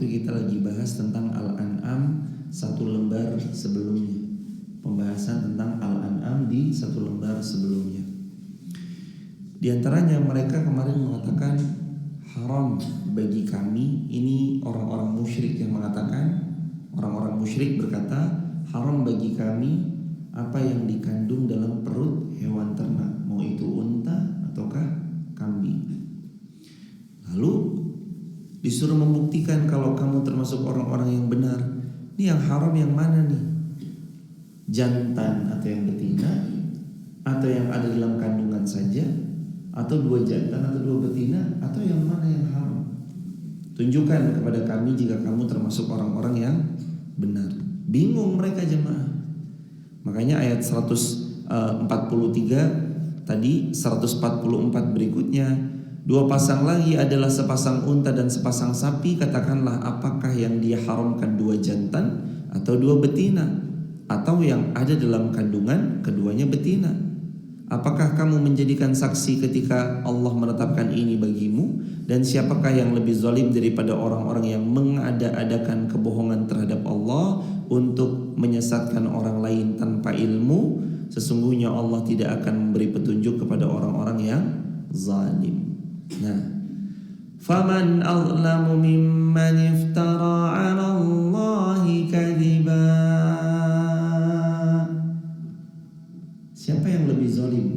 itu kita lagi bahas tentang Al-An'am satu lembar sebelumnya. Pembahasan tentang Al-An'am di satu lembar sebelumnya. Di antaranya mereka kemarin mengatakan haram bagi kami. Ini orang-orang musyrik yang mengatakan. Orang-orang musyrik berkata haram bagi kami apa yang dikandung dalam perut hewan ternak, mau itu unta ataukah kambing. Lalu disuruh membuktikan kalau kamu termasuk orang-orang yang benar. Ini yang haram yang mana nih? Jantan atau yang betina, atau yang ada dalam kandungan saja, atau dua jantan atau dua betina, atau yang mana yang haram? Tunjukkan kepada kami jika kamu termasuk orang-orang yang benar. Bingung mereka jemaah. Makanya ayat 143 tadi, 144 berikutnya, dua pasang lagi adalah sepasang unta dan sepasang sapi. Katakanlah apakah yang dia haramkan dua jantan atau dua betina, atau yang ada dalam kandungan keduanya betina? Apakah kamu menjadikan saksi ketika Allah menetapkan ini bagimu? Dan siapakah yang lebih zalim daripada orang-orang yang mengada-adakan kebohongan terhadap Allah untuk menyesatkan orang lain tanpa ilmu? Sesungguhnya Allah tidak akan memberi petunjuk kepada orang-orang yang zalim. Nah, faman azlamu mimman iftara 'ala Allahi kadhiba. Siapa yang lebih zalim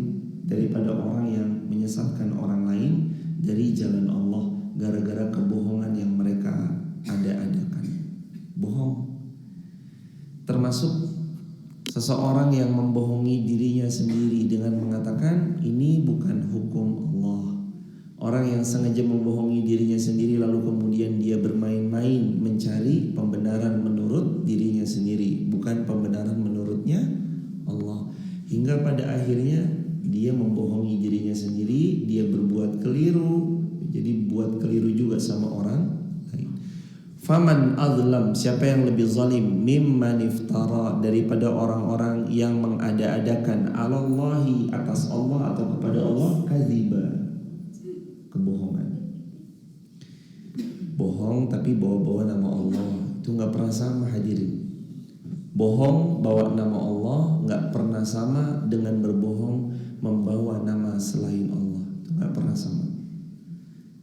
daripada orang yang menyesatkan orang lain dari jalan Allah gara-gara kebohongan yang mereka ada-adakan? Bohong termasuk seseorang yang membohongi dirinya sendiri dengan mengatakan ini bukan hukum Allah. Orang yang sengaja membohongi dirinya sendiri lalu kemudian dia bermain-main mencari pembenaran menurut dirinya sendiri, bukan pembenaran menurutnya Allah. Hingga pada akhirnya dia membohongi dirinya sendiri, dia berbuat keliru, jadi buat keliru juga sama orang lain. Faman azlam, siapa yang lebih zalim, mimman iftara, daripada orang-orang yang mengada-adakan alallahi, atas Allah atau kepada Allah, kadziba, kebohongan. Bohong tapi bawa-bawa nama Allah, itu gak pernah sama hadirin. Bohong bawa nama Allah gak pernah sama dengan berbohong membawa nama selain Allah. Itu gak pernah sama.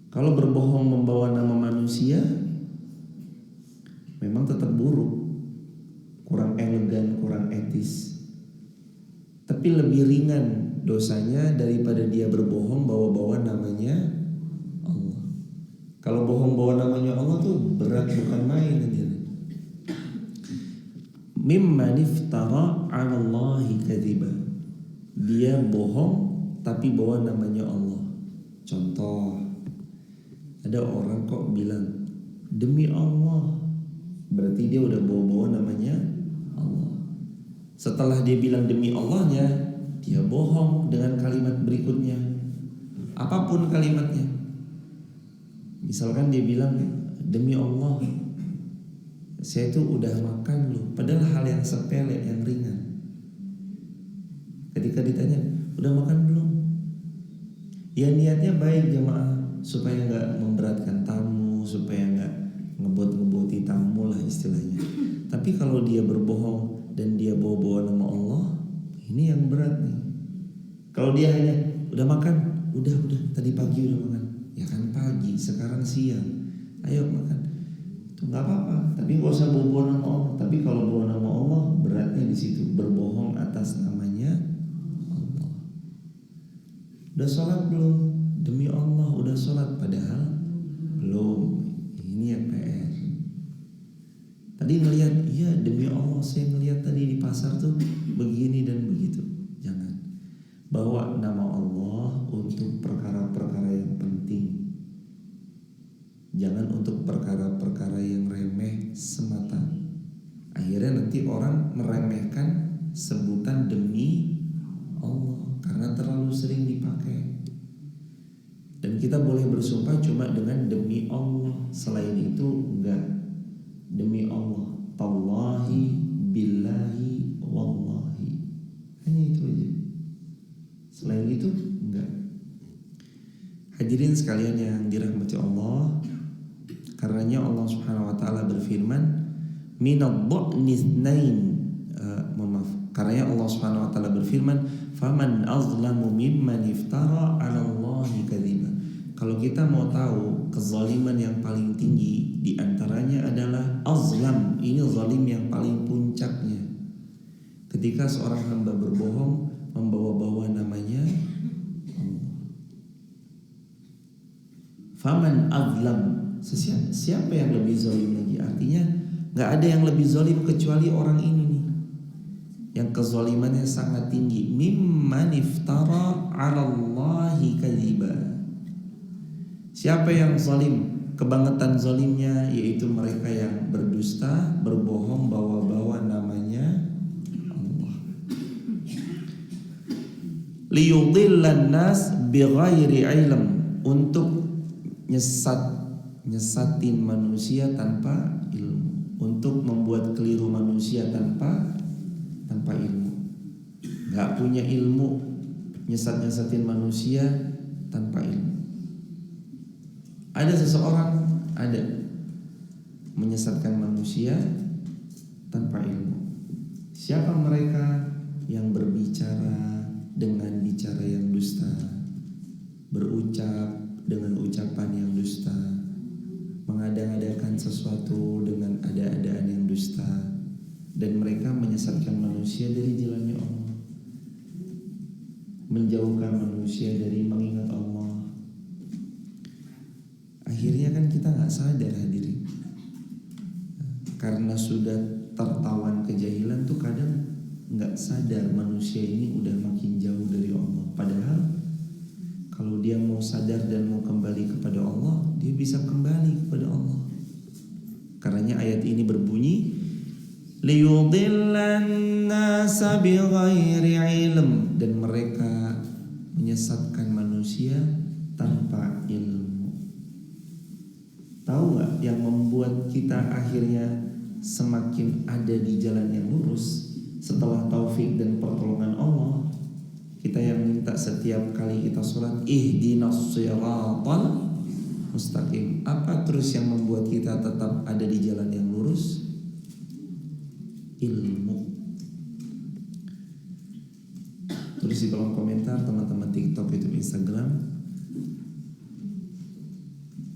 Kalau berbohong membawa nama manusia memang tetap buruk, kurang elegan, kurang etis. Tapi lebih ringan dosanya daripada dia berbohong bawa-bawa namanya Allah. Kalau bohong bawa namanya Allah tuh berat, bukan main. Mimman iftara 'ala Allahi kadhiba, dia bohong tapi bawa namanya Allah. Contoh, ada orang kok bilang demi Allah, berarti dia udah bawa-bawa namanya Allah. Setelah dia bilang demi Allahnya, dia bohong dengan kalimat berikutnya, apapun kalimatnya. Misalkan dia bilang demi Allah, saya tuh udah makan loh, padahal hal yang sepele, yang ringan. Ketika ditanya, udah makan belum? Ya niatnya baik jemaah, supaya gak memberatkan tamu, supaya gak ngebut-ngebuti tamu lah istilahnya. Tapi kalau dia berbohong dan dia bawa-bawa nama Allah, ini yang berat nih. Kalau dia hanya, udah makan? Udah, tadi pagi udah makan. Ya kan pagi, sekarang siang, ayo makan. Nggak apa-apa, tapi nggak usah bawa nama Allah. Tapi kalau bawa nama Allah, beratnya di situ, berbohong atas namanya Allah. Udah sholat belum? Demi Allah udah sholat, padahal belum. Ini yang PR. Tadi ngelihat, iya demi Allah saya ngelihat tadi di pasar tuh begini dan begitu. Jangan bawa nama Allah untuk perkara-perkara yang penting. Jangan untuk perkara-perkara yang remeh semata. Akhirnya nanti orang meremehkan sebutan demi Allah karena terlalu sering dipakai. Dan kita boleh bersumpah cuma dengan demi Allah. Selain itu enggak. Demi Allah, tallahi, billahi, wallahi. Hanya itu aja. Selain itu enggak. Hadirin sekalian yang dirahmati Allah, Karenanya Allah Subhanahu wa taala berfirman, minadh-dha'ni itsnain. Karenanya Allah Subhanahu wa taala berfirman, faman azlamu mimman iftara 'ala Allahi kadziba. Kalau kita mau tahu kezaliman yang paling tinggi, di antaranya adalah azlam. Ini zalim yang paling puncaknya. Ketika seorang hamba berbohong, membawa-bawa namanya Allah. Faman azlam, siapa yang lebih zalim lagi? Artinya nggak ada yang lebih zalim kecuali orang ini nih, yang kezalimannya sangat tinggi. Mimman iftara 'ala Allahi kadziba. Siapa yang zalim? Kebangetan zalimnya yaitu mereka yang berdusta, berbohong, bawa-bawa namanya Allah. Liyudillan nas bighairi ilm, untuk nyesatin manusia tanpa ilmu, untuk membuat keliru manusia tanpa ilmu. Gak punya ilmu, nyesatin manusia tanpa ilmu. Ada seseorang menyesatkan manusia tanpa ilmu. Siapa mereka? Yang berbicara dengan bicara yang dusta, berucap dengan ucapan yang dusta, mengada-adakan sesuatu dengan ada-adaan yang dusta, dan mereka menyesatkan manusia dari jalannya Allah, menjauhkan manusia dari mengingat Allah. Akhirnya kan kita gak sadar hadirin, karena sudah tertawan kejahilan tuh kadang gak sadar manusia ini udah makin jauh dari Allah. Padahal kalau dia mau sadar dan mau kembali kepada Allah, dia bisa kembali kepada Allah. Karenanya ayat ini berbunyi, liyudillan nasa bighairi ilm, dan mereka menyesatkan manusia tanpa ilmu. Tahu gak yang membuat kita akhirnya semakin ada di jalan yang lurus setelah taufik dan pertolongan Allah? Kita yang minta setiap kali kita sholat, ihdinas shiratal mustaqim. Apa terus yang membuat kita tetap ada di jalan yang lurus? Ilmu. Tulis di kolom komentar teman-teman TikTok, YouTube, Instagram.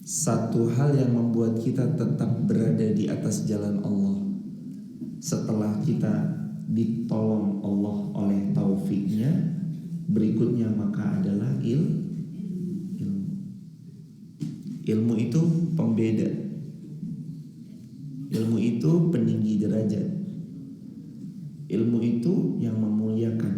Satu hal yang membuat kita tetap berada di atas jalan Allah setelah kita ditolong Allah oleh taufiknya, berikutnya maka adalah ilmu. Ilmu itu pembeda. Ilmu itu peninggi derajat. Ilmu itu yang memuliakan.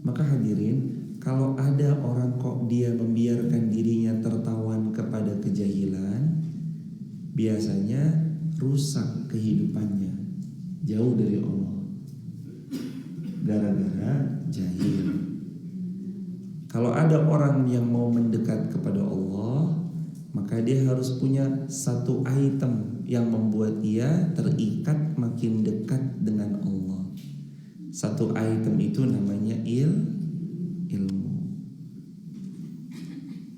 Maka hadirin, kalau ada orang kok dia membiarkan dirinya tertawan kepada kejahilan, biasanya rusak kehidupannya, jauh dari Allah, gara-gara jahil. Kalau ada orang yang mau mendekat kepada Allah, maka dia harus punya satu item yang membuat dia terikat makin dekat dengan Allah. Satu item itu namanya ilmu.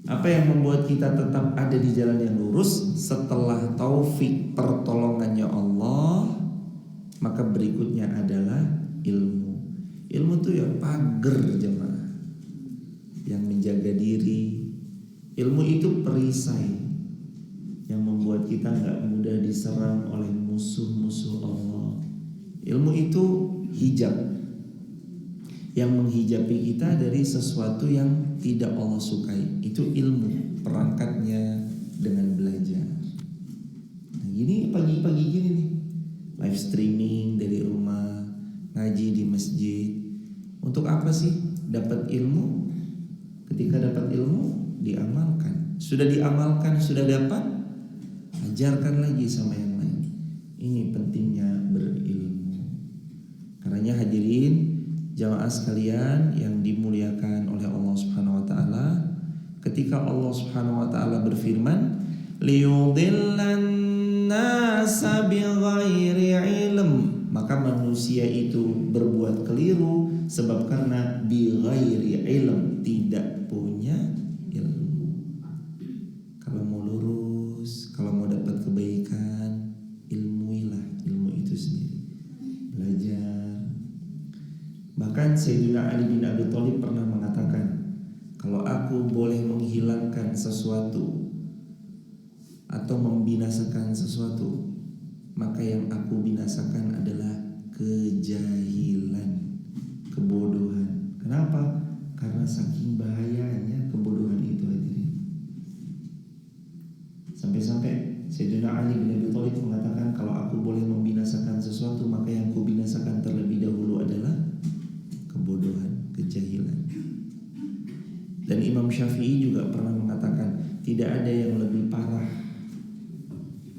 Apa yang membuat kita tetap ada di jalan yang lurus? Setelah taufik pertolongannya Allah, maka berikutnya adalah ilmu. Ilmu itu ya pagar jemaah yang menjaga diri. Ilmu itu perisai yang membuat kita gak mudah diserang oleh musuh-musuh Allah. Ilmu itu hijab yang menghijabi kita dari sesuatu yang tidak Allah sukai. Itu ilmu, perangkatnya dengan belajar. Nah, gini pagi-pagi gini nih, live streaming dari rumah, ngaji di masjid. Untuk apa sih? Dapat ilmu. Ketika dapat ilmu, diamalkan. Sudah diamalkan, sudah dapat, ajarkan lagi sama yang lain. Ini pentingnya berilmu. Karenanya hadirin, jamaah sekalian yang dimuliakan oleh Allah Subhanahu wa taala, ketika Allah Subhanahu wa taala berfirman, liyudillan nasa bighairi ilm, maka manusia itu berbuat keliru sebab karena bighairi ilm, tidak punya ilmu. Kalau mau lurus, kalau Bahkan Sayyidina Ali bin Abi Thalib pernah mengatakan, kalau aku boleh menghilangkan sesuatu atau membinasakan sesuatu, maka yang aku binasakan adalah kejahilan, kebodohan. Kenapa? Karena saking bahayanya kebodohan itu, hadirin. Sampai-sampai Sayyidina Ali bin Abi Thalib mengatakan, kalau aku boleh membinasakan sesuatu, maka yang aku binasakan terlebih dahulu adalah kebodohan, kejahilan. Dan Imam Syafi'i juga pernah mengatakan, tidak ada yang lebih parah,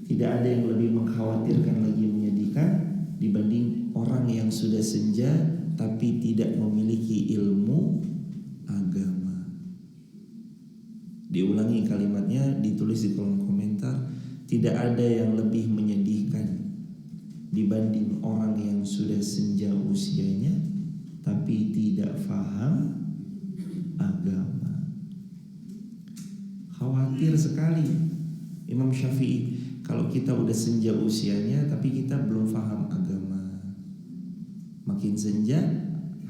tidak ada yang lebih mengkhawatirkan lagi menyedihkan dibanding orang yang sudah senja tapi tidak memiliki ilmu agama. Diulangi kalimatnya, ditulis di kolom komentar. Tidak ada yang lebih menyedihkan dibanding orang yang sudah senja usianya tapi tidak faham agama. Khawatir sekali Imam Syafi'i kalau kita udah senja usianya tapi kita belum paham agama. Makin senja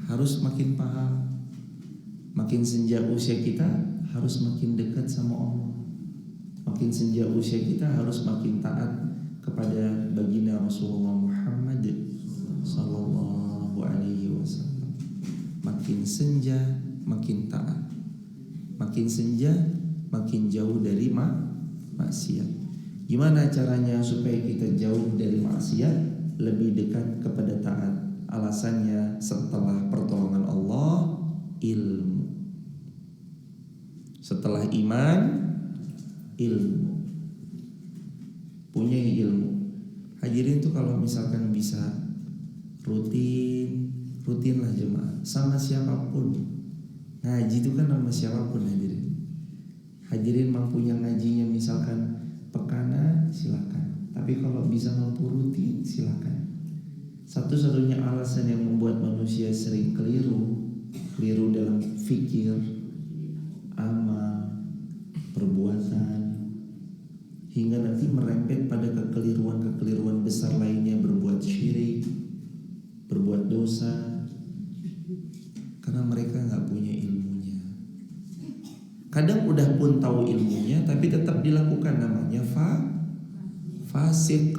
harus makin paham. Makin senja usia kita harus makin dekat sama Allah. Makin senja usia kita harus makin taat kepada baginda Rasulullah Muhammad sallallahu alaihi wasallam. Makin senja makin taat. Makin senja makin jauh dari maksiat. Gimana caranya supaya kita jauh dari maksiat, lebih dekat kepada taat? Alasannya setelah pertolongan Allah, ilmu. Setelah iman, ilmu. Punya ilmu. Hadirin tuh kalau misalkan bisa rutinlah jemaah sama siapapun. Ngaji itu kan sama siapapun, hadirin. Hadirin mampunya ngajinya misalkan pekanan, silakan. Tapi kalau bisa mampu rutin, silakan. Satu-satunya alasan yang membuat manusia sering keliru dalam fikir, amal, perbuatan, hingga nanti merembet pada kekeliruan besar lainnya, berbuat syirik, berbuat dosa, karena mereka nggak punya ilmunya. Kadang udah pun tahu ilmunya tapi tetap dilakukan, namanya fasik.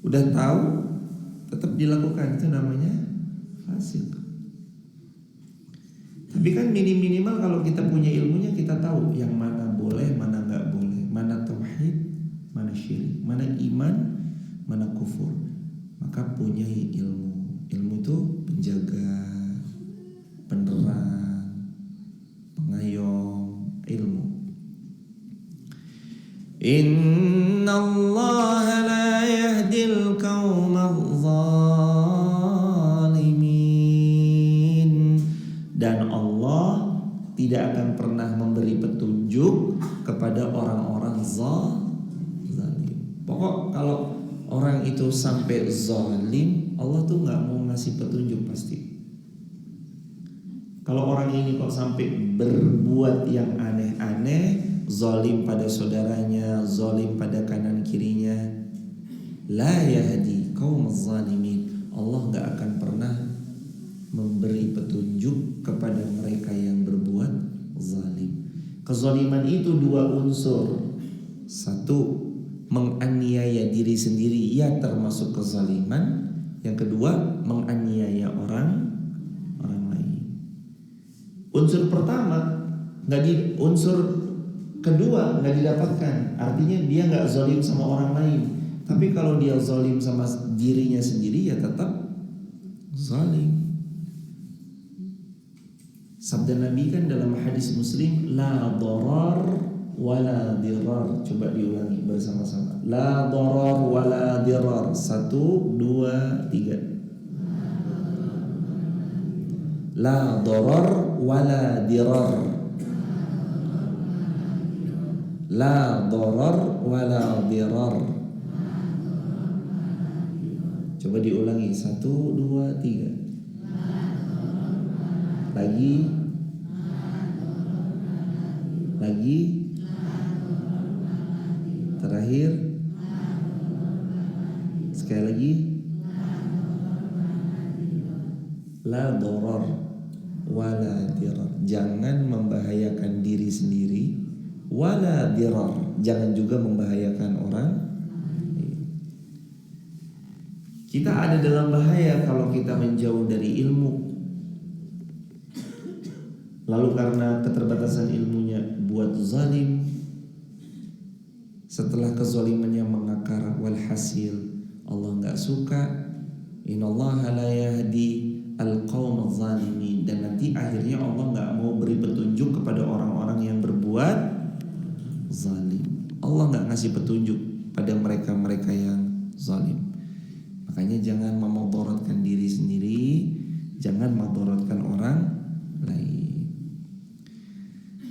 Udah tahu tetap dilakukan, itu namanya fasik. Tapi kan minimal kalau kita punya ilmunya, kita tahu yang mana boleh, mana nggak boleh, mana tauhid, mana syirik, mana iman, mana kufur. Maka punya ilmu. Ilmu itu penjaga, penerang, pengayom ilmu. Inna Allah la yahdil qawmal zalimin. Dan Allah tidak akan pernah memberi petunjuk kepada orang-orang zalim. Pokok kalau orang itu sampai zalim, Allah tuh gak mau ngasih petunjuk pasti. Kalau orang ini kok sampai berbuat yang aneh-aneh, zalim pada saudaranya, zalim pada kanan kirinya, la yahdi qaumaz zalimin. Allah gak akan pernah memberi petunjuk kepada mereka yang berbuat zalim. Kezaliman itu dua unsur. Satu, menganiaya diri sendiri, ya termasuk kezaliman. Yang kedua, menganiaya orang lain. Unsur pertama unsur kedua nggak didapatkan. Artinya dia nggak zalim sama orang lain. Tapi kalau dia zalim sama dirinya sendiri, ya tetap zalim. Sabda Nabi kan dalam hadis Muslim, la darar wala dirar. Coba diulangi bersama-sama. La darar wala dirar. 1, 2, 3. La darar wala dirar. La darar wala dirar. Coba diulangi. 1, 2, 3. Lagi. Terakhir. Sekali lagi. La darar wala dirar. Jangan membahayakan diri sendiri, wala dirar. Jangan juga membahayakan orang. Kita ada dalam bahaya kalau kita menjauh dari ilmu. Lalu karena keterbatasan ilmunya buat zalim. Setelah kezalimannya mengakar, walhasil Allah nggak suka. Innallaha la yahdi al-qaum adh-dhalimin. Dan nanti akhirnya Allah nggak mau beri petunjuk kepada orang-orang yang berbuat zalim. Allah nggak ngasih petunjuk pada mereka-mereka yang zalim. Makanya jangan memudaratkan diri sendiri, jangan memudaratkan orang lain.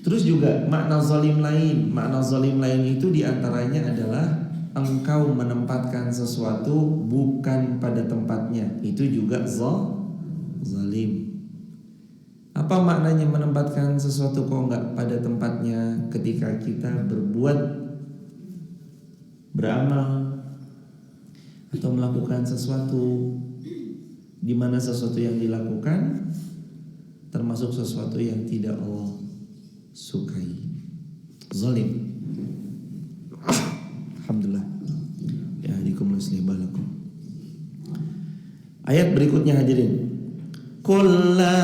Terus juga makna zalim lain. Makna zalim lain itu diantaranya adalah engkau menempatkan sesuatu bukan pada tempatnya. Itu juga zalim. Apa maknanya menempatkan sesuatu kok nggak pada tempatnya? Ketika kita berbuat, beramal, atau melakukan sesuatu di mana sesuatu yang dilakukan termasuk sesuatu yang tidak Allah sukai. Zalim. Alhamdulillah. Ya hadikum lislih balakum. Ayat berikutnya hadirin. Qul la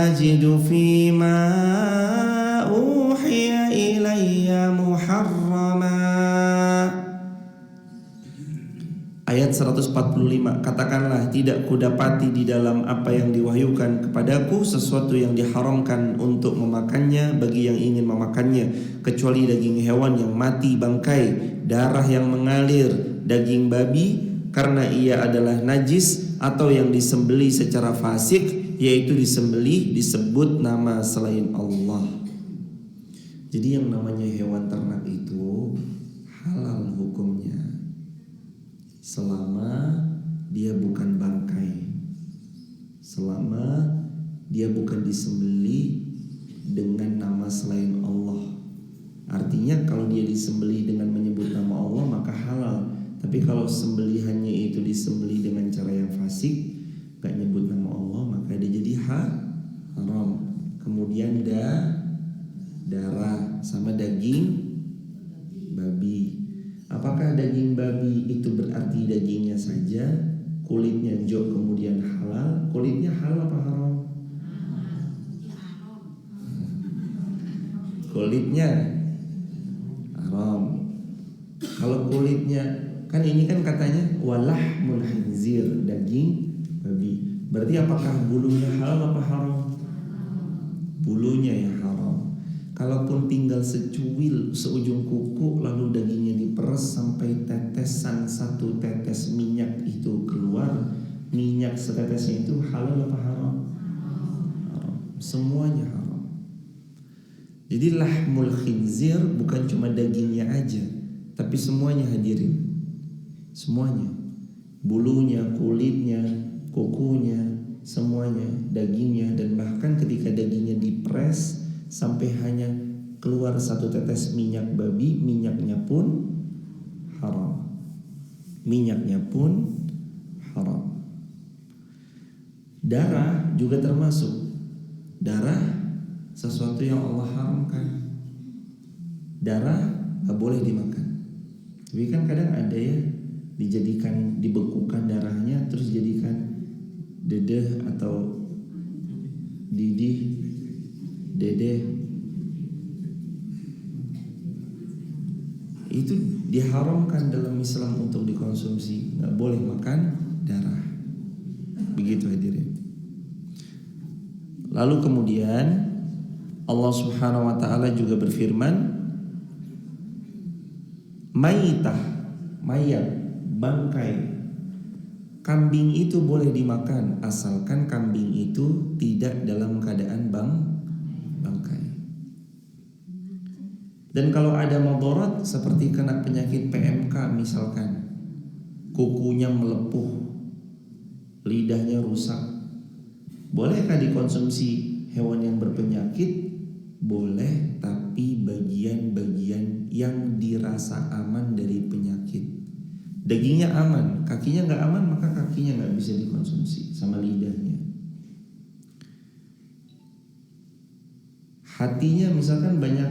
ajidu fima uhiya ilayya muharrama. Ayat 145. Katakanlah, tidak kudapati di dalam apa yang diwahyukan kepadaku sesuatu yang diharamkan untuk memakannya bagi yang ingin memakannya, kecuali daging hewan yang mati bangkai, darah yang mengalir, daging babi karena ia adalah najis, atau yang disembeli secara fasik, yaitu disembeli disebut nama selain Allah. Jadi yang namanya hewan ternak itu halal hukumnya selama dia bukan bangkai, selama dia bukan disembeli dengan nama selain Allah. Artinya kalau dia disembeli dengan menyebut nama Allah maka halal. Tapi kalau sembelihannya itu disembeli dengan cara yang fasik, gak nyebut nama Allah, maka dia jadi haram. Kemudian darah sama daging babi. Apakah daging babi itu berarti dagingnya saja, kulitnya jauh kemudian halal? Kulitnya halal apa haram? Kulitnya haram. Kalau kulitnya, kan ini kan katanya walahmul khinzir, daging babi. Berarti apakah bulunya halal apa haram? Bulunya yang haram. Kalaupun tinggal secuil seujung kuku lalu dagingnya diperes sampai tetesan satu tetes minyak itu keluar, minyak setetesnya itu halal apa haram? Haram. Semuanya haram. Jadi lahmul khinzir bukan cuma dagingnya aja, tapi semuanya hadirin. Semuanya. Bulunya, kulitnya, kukunya, semuanya, dagingnya, dan bahkan ketika dagingnya dipres sampai hanya keluar satu tetes minyak babi, minyaknya pun haram. Minyaknya pun haram. Darah juga termasuk. Darah sesuatu yang Allah haramkan. Darah gak boleh dimakan. Tapi kan kadang ada ya, dijadikan, dibekukan darahnya terus jadikan dedeh atau didih, dedeh. Itu diharamkan dalam Islam untuk dikonsumsi. Gak boleh makan darah. Begitu hadirin. Lalu kemudian Allah Subhanahu wa ta'ala juga berfirman, maitah, mayat, bangkai kambing itu boleh dimakan asalkan kambing itu tidak dalam keadaan bangkai. Dan kalau ada mudarat seperti kena penyakit PMK misalkan, kukunya melepuh, lidahnya rusak, bolehkah dikonsumsi hewan yang berpenyakit? Boleh, tapi bagian-bagian yang dirasa aman dari penyakit. Dagingnya aman, kakinya gak aman, maka kakinya gak bisa dikonsumsi sama lidahnya. hatinya misalkan banyak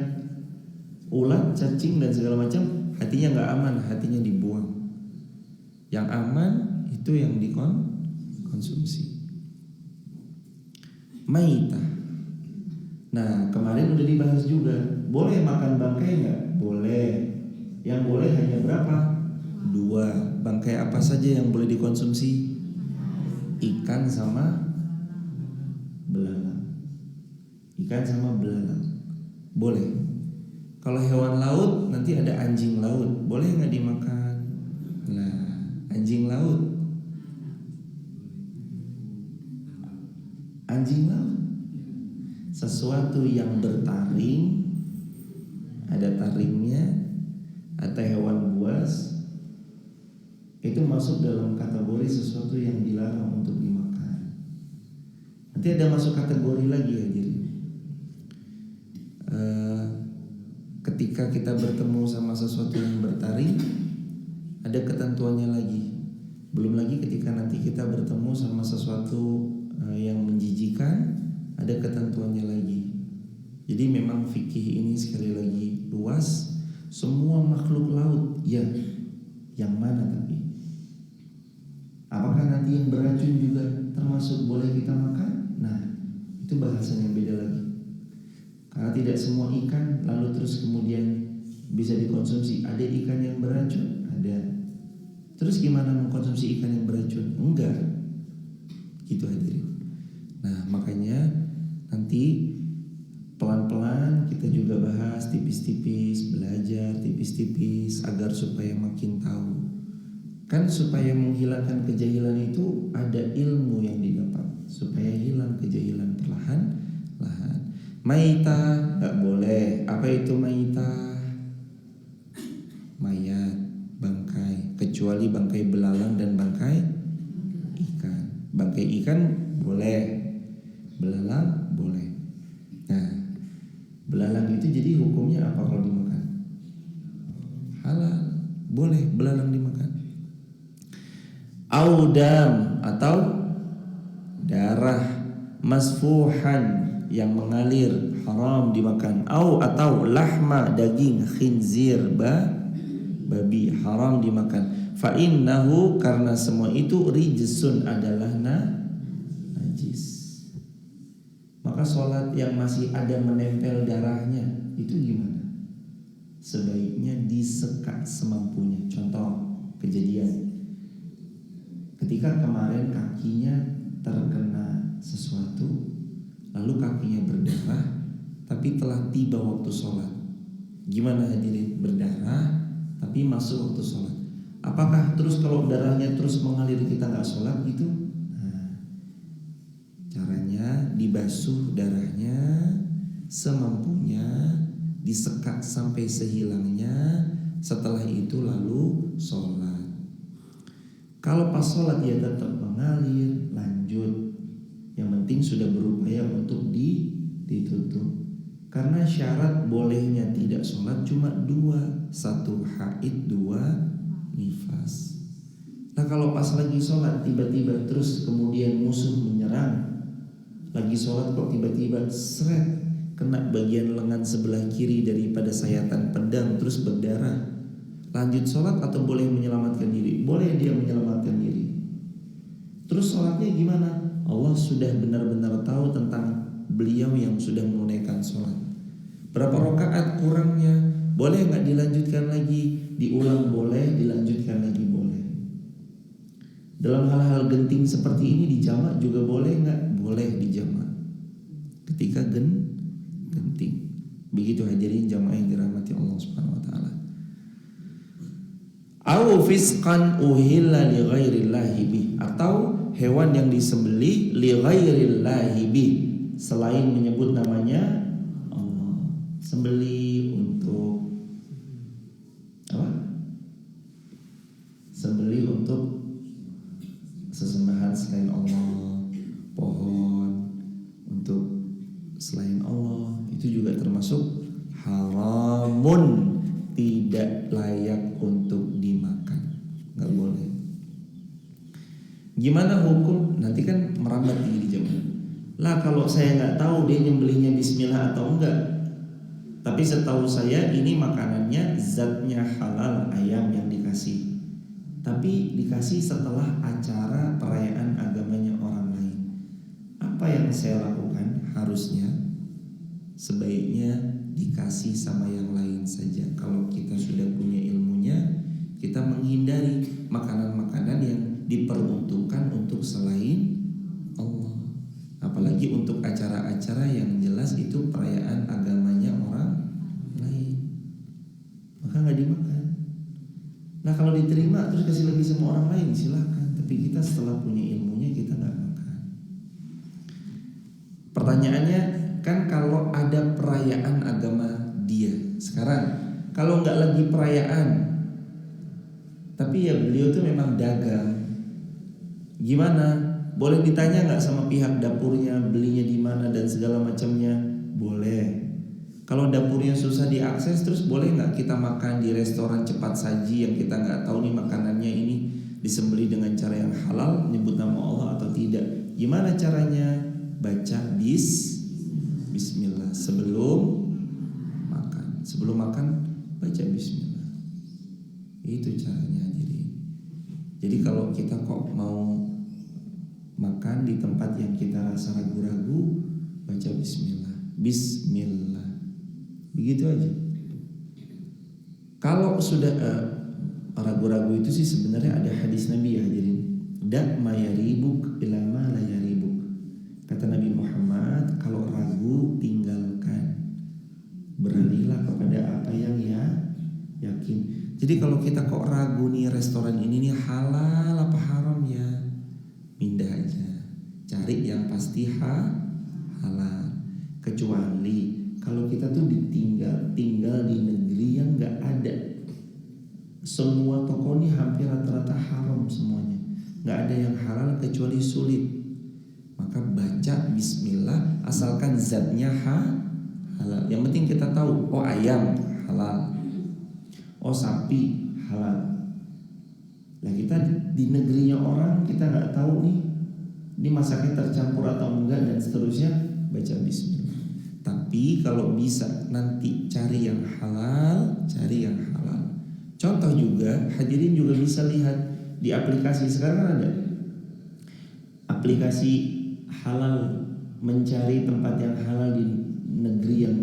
ulat, cacing dan segala macam, hatinya nggak aman, hatinya dibuang. Yang aman itu yang dikonsumsi. Maitah. Nah kemarin udah dibahas juga, boleh makan bangkai nggak? Boleh. Yang boleh hanya berapa? 2. Bangkai apa saja yang boleh dikonsumsi? Ikan sama belalang. Ikan sama belalang boleh. Kalau hewan laut nanti ada anjing laut, boleh nggak dimakan? Nah, anjing laut, sesuatu yang bertaring, ada taringnya, atau hewan buas, itu masuk dalam kategori sesuatu yang dilarang untuk dimakan. Nanti ada masuk kategori lagi hadirin. Ketika kita bertemu sama sesuatu yang bertaring, ada ketentuannya lagi. Belum lagi ketika nanti kita bertemu sama sesuatu yang menjijikan, ada ketentuannya lagi. Jadi memang fikih ini sekali lagi luas. Semua makhluk laut, ya. Yang mana tapi? Apakah nanti yang beracun juga termasuk boleh kita makan? Nah, itu bahasan yang beda lagi. Karena tidak semua ikan lalu terus kemudian bisa dikonsumsi. Ada ikan yang beracun, ada. Terus gimana mengkonsumsi ikan yang beracun? Enggak. Gitu hadirin. Nah, makanya nanti pelan-pelan kita juga bahas tipis-tipis, belajar tipis-tipis agar supaya makin tahu. Kan supaya menghilangkan kejahilan itu ada ilmu yang didapat, supaya hilang kejahilan perlahan-lahan. Maitah nggak boleh. Apa itu maitah? Mayat, bangkai, kecuali bangkai belalang dan bangkai ikan. Bangkai ikan boleh, belalang boleh. Nah, belalang itu jadi hukumnya apa kalau dimakan? Halal, boleh belalang dimakan. Audam atau darah masfuhan yang mengalir, haram dimakan. Atau lahma, daging khinzir, babi, haram dimakan. Fa innahu, karena semua itu rijsun, adalah najis. Maka sholat yang masih ada menempel darahnya itu gimana? Sebaiknya disekat semampunya. Contoh kejadian ketika kemarin kakinya terkena sesuatu, lalu kakinya berdarah, tapi telah tiba waktu sholat. Gimana hadirin? Berdarah tapi masuk waktu sholat. Apakah terus kalau darahnya terus mengalir kita nggak sholat gitu? Nah, caranya dibasuh darahnya semampunya, disekat sampai sehilangnya. Setelah itu lalu sholat. Kalau pas sholat dia tetap mengalir, lanjut. Yang penting sudah berupaya untuk ditutup. Karena syarat bolehnya tidak sholat cuma 2. 1 haid, 2 nifas. Nah kalau pas lagi sholat tiba-tiba terus kemudian musuh menyerang, lagi sholat kok tiba-tiba seret kena bagian lengan sebelah kiri daripada sayatan pedang terus berdarah, lanjut sholat atau boleh menyelamatkan diri? Boleh dia menyelamatkan diri. Terus sholatnya gimana? Allah sudah benar-benar tahu tentang beliau yang sudah menunaikan sholat. Berapa rakaat kurangnya? Boleh nggak dilanjutkan lagi? Diulang boleh, dilanjutkan lagi boleh. Dalam hal-hal genting seperti ini dijamak juga boleh nggak? Boleh dijamak. Ketika genting. Begitu hadirin jamaah yang dirahmati Allah Subhanahu Wa Taala. Au fisqan uhilla li ghairillahi bih, atau hewan yang disembelih li ghairillahi bih, selain menyebut namanya Allah. Sembelih untuk apa? Sembelih untuk sesembahan selain Allah, pohon untuk selain Allah, itu juga termasuk haramun, tidak layak untuk dimakan, nggak boleh. Gimana hukum? Nanti kan merambat di zaman. Lah kalau saya nggak tahu dia nyembelihnya bismillah atau enggak, tapi setahu saya ini makanannya zatnya halal, ayam yang dikasih, tapi dikasih setelah acara perayaan agamanya orang lain. Apa yang saya lakukan? Harusnya sebaiknya dikasih sama yang lain saja. Kalau kita sudah punya ilmunya, kita menghindari makanan-makanan yang diperuntukkan untuk selain Allah. Apalagi untuk acara-acara yang jelas itu perayaan agamanya orang lain, maka nggak dimakan. Nah kalau diterima terus kasih lagi sama orang lain silahkan, tapi kita setelah punya ilmunya kita nggak makan. Pertanyaannya kan kalau ada perayaan agama dia, sekarang kalau nggak lagi perayaan tapi ya beliau tuh memang dagang, gimana? Boleh ditanya nggak sama pihak dapurnya belinya di mana dan segala macamnya? Boleh. Kalau dapurnya susah diakses, terus boleh nggak kita makan di restoran cepat saji yang kita nggak tahu nih makanannya ini disembelih dengan cara yang halal, nyebut nama Allah atau tidak? Gimana caranya? Baca bismillah sebelum makan. Sebelum makan baca bismillah. Itu caranya. Jadi kalau kita kok mau makan di tempat yang kita rasa ragu-ragu, baca bismillah. Bismillah. Begitu aja. Kalau sudah ragu-ragu itu sih sebenarnya ada hadis Nabi ya hadirin. Da' ma yaribuk ila ma la yaribuk. Kata Nabi Muhammad, kalau ragu tinggalkan. Beralihlah kepada apa yang ya yakin. Jadi kalau kita kok ragu nih restoran ini nih halal apa haram ya, pindah aja. Cari yang pasti halal. Kecuali kalau kita tuh tinggal di negeri yang nggak ada, semua toko nih hampir rata-rata haram semuanya, nggak ada yang halal kecuali sulit. Maka baca bismillah asalkan zatnya halal. Yang penting kita tahu, oh ayam halal, oh sapi halal. Nah kita di negerinya orang kita nggak tahu nih, ini masaknya tercampur atau enggak dan seterusnya, baca bismillah. Tapi kalau bisa nanti cari yang halal, cari yang halal. Contoh juga hadirin juga bisa lihat di aplikasi sekarang ada aplikasi halal, mencari tempat yang halal di negeri yang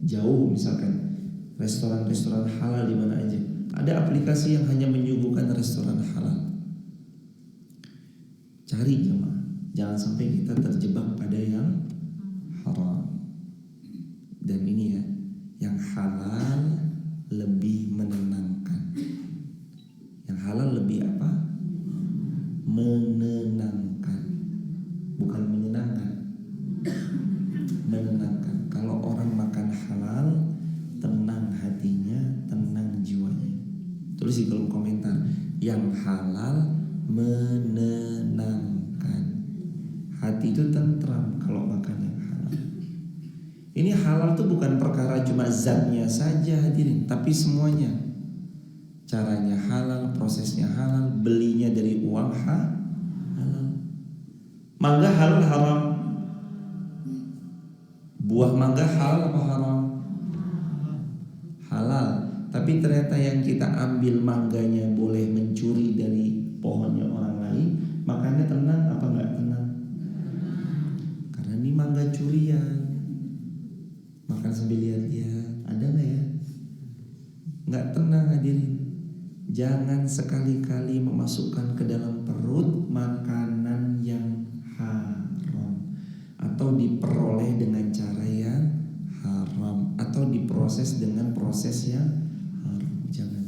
jauh, misalkan restoran-restoran halal di mana aja. Ada aplikasi yang hanya menyuguhkan restoran halal. Cari jemaah, jangan sampai kita terjebak pada yang haram. Dan ini ya, yang halal lebih menenangkan. Yang halal lebih apa? Menenangkan, bukan menyenangkan. Menenangkan. Kalau orang makan halal, tenang hatinya, tenang jiwanya. Tulis di kolom komentar, yang halal menenangkan. Hati itu tentram kalau makan yang halal. Ini halal tuh bukan perkara cuma zatnya saja hadirin, tapi semuanya. Caranya halal, prosesnya halal, belinya dari uang halal. Mangga halal haram. Buah mangga halal apa haram? Halal. Tapi ternyata yang kita ambil mangganya boleh mencuri dari pohonnya orang lain, makanya tenang apa enggak tenang? Karena ini mangga curian. Makan sambil lihat-lihat, ada nggak ya? Nggak tenang hadirin. Jangan sekali-kali memasukkan ke dalam perut makanan yang haram, atau diperoleh dengan cara yang haram, atau diproses dengan proses yang haram. Jangan.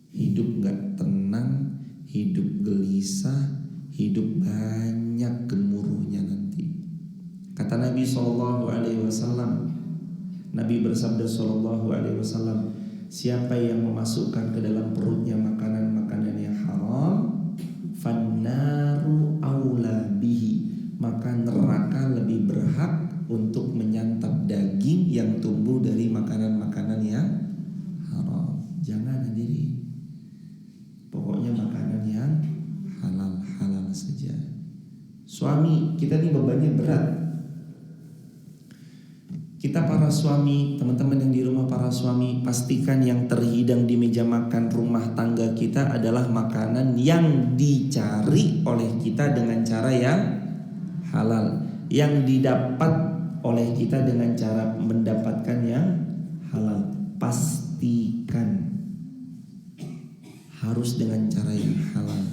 Hidup nggak tenang, hidup gelisah, hidup banyak gemuruhnya nanti. Kata Nabi SAW, Nabi bersabda SAW, siapa yang memasukkan ke dalam perutnya makanan-makanan yang haram, fannaru aula bihi, maka neraka lebih berhak untuk menyantap daging yang tumbuh dari makanan-makanan yang haram. Jangan hadirin, pokoknya makanan yang halal-halal saja. Suami, kita nih bebannya berat. Kita para suami, teman-teman yang di rumah para suami, pastikan yang terhidang di meja makan rumah tangga kita adalah makanan yang dicari oleh kita dengan cara yang halal, yang didapat oleh kita dengan cara mendapatkan yang halal. Pastikan harus dengan cara yang halal.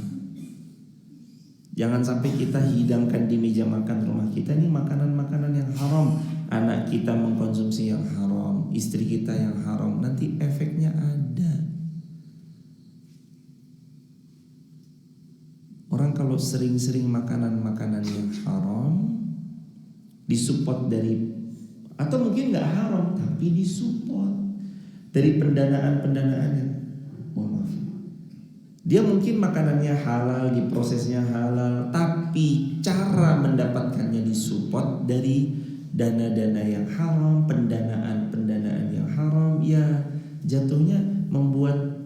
Jangan sampai kita hidangkan di meja makan rumah kita nih makanan-makanan yang haram. Anak kita mengkonsumsi yang haram, istri kita yang haram, nanti efeknya ada. Orang kalau sering-sering makanan-makanan yang haram, disupport dari, atau mungkin nggak haram tapi disupport dari pendanaan-pendanaannya. Mohon maaf. Dia mungkin makanannya halal, diprosesnya halal, tapi cara mendapatkannya disupport dari dana-dana yang haram, pendanaan yang haram, ya jatuhnya membuat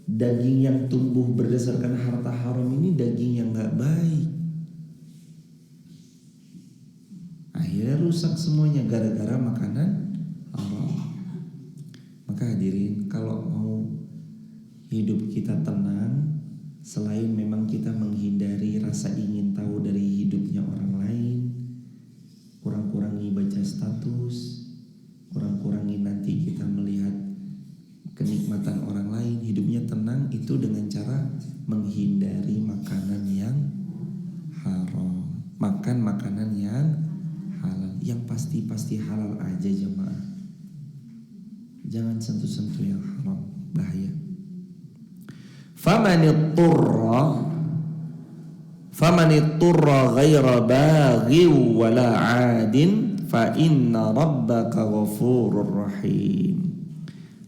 daging yang tumbuh berdasarkan harta haram ini daging yang gak baik. Akhirnya rusak semuanya gara-gara makanan haram. Maka hadirin, kalau mau hidup kita tenang, selain memang kita menghindari rasa ingin tahu dari hidupnya orang lain, kurang-kurangi baca status, kurang-kurangi nanti kita melihat kenikmatan orang lain. Hidupnya tenang itu dengan cara menghindari makanan yang haram, makan makanan yang halal, yang pasti halal aja jemaah. Jangan sentuh-sentuh yang haram, bahaya. Famanitturra ghaira baghi wala 'adin fa inna rabbaka ghafurur rahim.